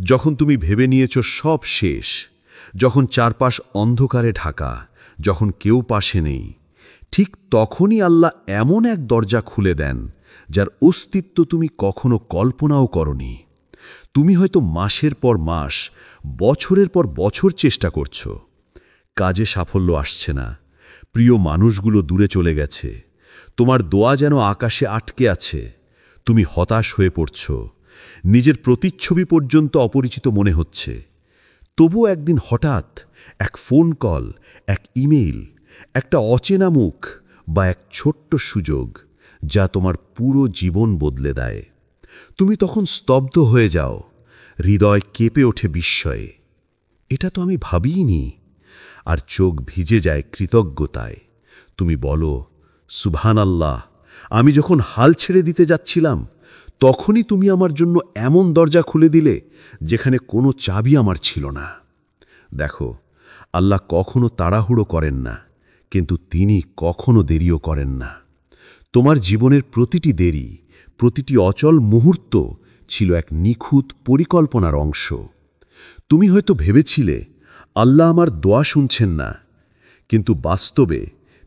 যখন তুমি ভেবে নিয়েছ সব শেষ, যখন চারপাশ অন্ধকারে ঢাকা, যখন কেউ পাশে নেই, ঠিক তখনই আল্লাহ এমন এক দরজা খুলে দেন যার অস্তিত্ব তুমি কখনো কল্পনাও করনি। তুমি হয়তো মাসের পর মাস, বছরের পর বছর চেষ্টা করছ, কাজে সাফল্য আসছে না, প্রিয় মানুষগুলো দূরে চলে গেছে, তোমার দোয়া যেন আকাশে আটকে আছে, তুমি হতাশ হয়ে পড়ছ, নিজের প্রতিচ্ছবি পর্যন্ত অপরিচিত মনে হচ্ছে। তবুও একদিন হঠাৎ এক ফোন কল, এক ইমেইল, একটা অচেনা মুখ বা এক ছোট্ট সুযোগ যা তোমার পুরো জীবন বদলে দেয়। তুমি তখন স্তব্ধ হয়ে যাও, হৃদয় কেঁপে ওঠে বিস্ময়ে। এটা তো আমি ভাবিইনি। আর চোখ ভিজে যায় কৃতজ্ঞতায়। তুমি বলো, সুবহানাল্লাহ, আমি যখন হাল ছেড়ে দিতে যাচ্ছিলাম তখনই তুমি আমার জন্য এমন দরজা খুলে দিলে যেখানে কোনো চাবি আমার ছিল না। দেখো, আল্লাহ কখনো তাড়াহুড়ো করেন না, কিন্তু তিনি কখনো দেরিও করেন না। তোমার জীবনের প্রতিটি দেরি, প্রতিটি অচল মুহূর্ত ছিল এক নিখুঁত পরিকল্পনার অংশ। তুমি হয়তো ভেবেছিলে আল্লাহ আমার দোয়া শুনছেন না, কিন্তু বাস্তবে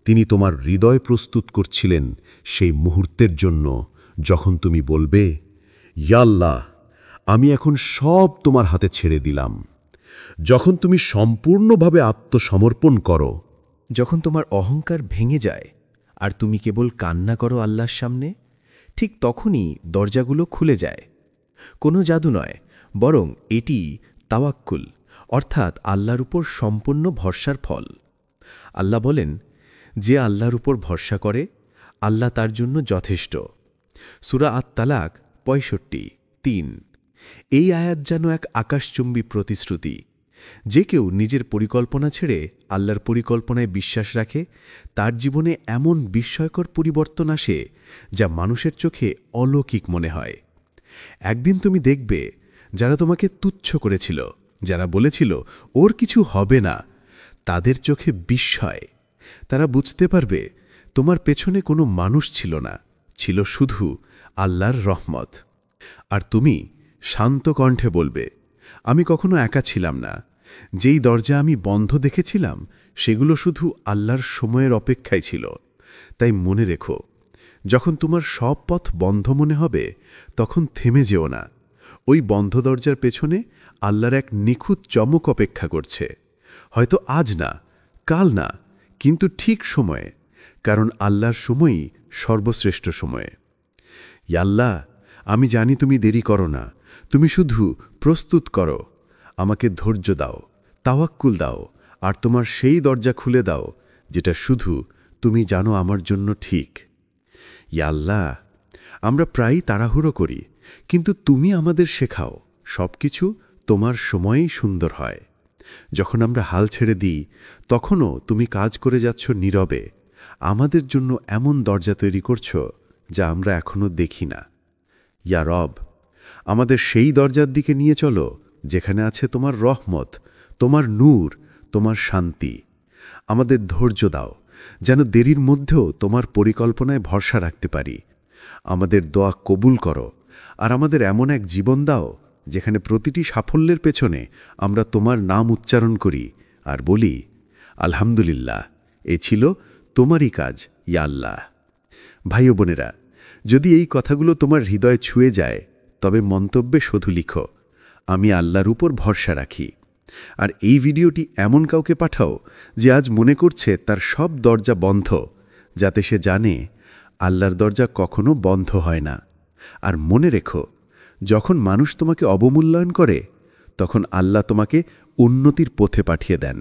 তিনি তোমার হৃদয় প্রস্তুত করছিলেন সেই মুহূর্তের জন্য যখন তুমি বলবে, ইয়া আল্লাহ, আমি এখন সব তোমার হাতে ছেড়ে দিলাম। যখন তুমি সম্পূর্ণভাবে আত্মসমর্পণ করো, যখন তোমার অহংকার ভেঙে যায় আর তুমি কেবল কান্না করো আল্লাহর সামনে, ঠিক তখনই দরজাগুলো খুলে যায়। কোনো জাদু নয়, বরং এটি তাওয়াক্কুল, অর্থাৎ আল্লাহর উপর সম্পূর্ণ ভরসার ফল। আল্লাহ বলেন, যে আল্লাহর উপর ভরসা করে আল্লাহ তার জন্য যথেষ্ট। সূরা আত-তালাক 65:3। এই আয়াত যেন এক আকাশচুম্বী প্রতিশ্রুতি। যে কেউ নিজের পরিকল্পনা ছেড়ে আল্লাহর পরিকল্পনায় বিশ্বাস রাখে, তার জীবনে এমন বিস্ময়কর পরিবর্তন আসে যা মানুষের চোখে অলৌকিক মনে হয়। একদিন তুমি দেখবে যারা তোমাকে তুচ্ছ করেছিল, যারা বলেছিল ওর কিছু হবে না, তাদের চোখে বিস্ময়। তারা বুঝতে পারবে তোমার পেছনে কোনো মানুষ ছিল না, ছিল শুধু আল্লাহর রহমত। আর তুমি শান্ত কণ্ঠে বলবে, আমি কখনো একা ছিলাম না। যেই দরজা আমি বন্ধ দেখেছিলাম সেগুলো শুধু আল্লাহর সময়ের অপেক্ষায় ছিল। তাই মনে রেখো, যখন তোমার সব পথ বন্ধ মনে হবে তখন থেমে যেও না। ওই বন্ধ দরজার পেছনে আল্লাহর এক নিখুঁত চমক অপেক্ষা করছে। হয়তো আজ না, কাল না, কিন্তু ঠিক সময়ে, কারণ আল্লাহর সময়ই সর্বশ্রেষ্ঠ সময়ে। ইয়া আল্লাহ, আমি জানি তুমি দেরি করো না, তুমি শুধু প্রস্তুত করো। আমাকে ধৈর্য দাও, তাওয়াক্কুল দাও, আর তোমার সেই দরজা খুলে দাও যেটা শুধু তুমি জানো আমার জন্য ঠিক। ইয়া আল্লাহ, আমরা প্রায়ই তাড়াহুড়ো করি, কিন্তু তুমি আমাদের শেখাও সবকিছু তোমার সময়েই সুন্দর হয়। যখন আমরা হাল ছেড়ে দিই তখনও তুমি কাজ করে যাচ্ছ নীরবে, আমাদের জন্য এমন দরজা তৈরি করছ যা আমরা এখনো দেখি না। ইয়া রব, আমাদের সেই দরজার দিকে নিয়ে চলো যেখানে আছে তোমার রহমত, তোমার নূর, তোমার শান্তি। আমাদের ধৈর্য দাও যেন দেরির মধ্যেও তোমার পরিকল্পনায় ভরসা রাখতে পারি। আমাদের দোয়া কবুল করো, আর আমাদের এমন এক জীবন দাও যেখানে প্রতিটি সাফল্যের পেছনে আমরা তোমার নাম উচ্চারণ করি আর বলি, আলহামদুলিল্লাহ, এ ছিল তোমারই কাজ ইয়া আল্লাহ। ভাই ও বোনেরা, যদি এই কথাগুলো তোমার হৃদয় ছুঁয়ে যায় তবে মন্তব্যে শুধু লিখো, আমি আল্লাহর উপর ভরসা রাখি। আর এই ভিডিওটি এমন কাউকে পাঠাও যে আজ মনে করছে তার সব দরজা বন্ধ, যাতে সে জানে আল্লাহর দরজা কখনো বন্ধ হয় না। আর মনে রেখো, যখন মানুষ তোমাকে অবমূল্যায়ন করে তখন আল্লাহ তোমাকে উন্নতির পথে পাঠিয়ে দেন।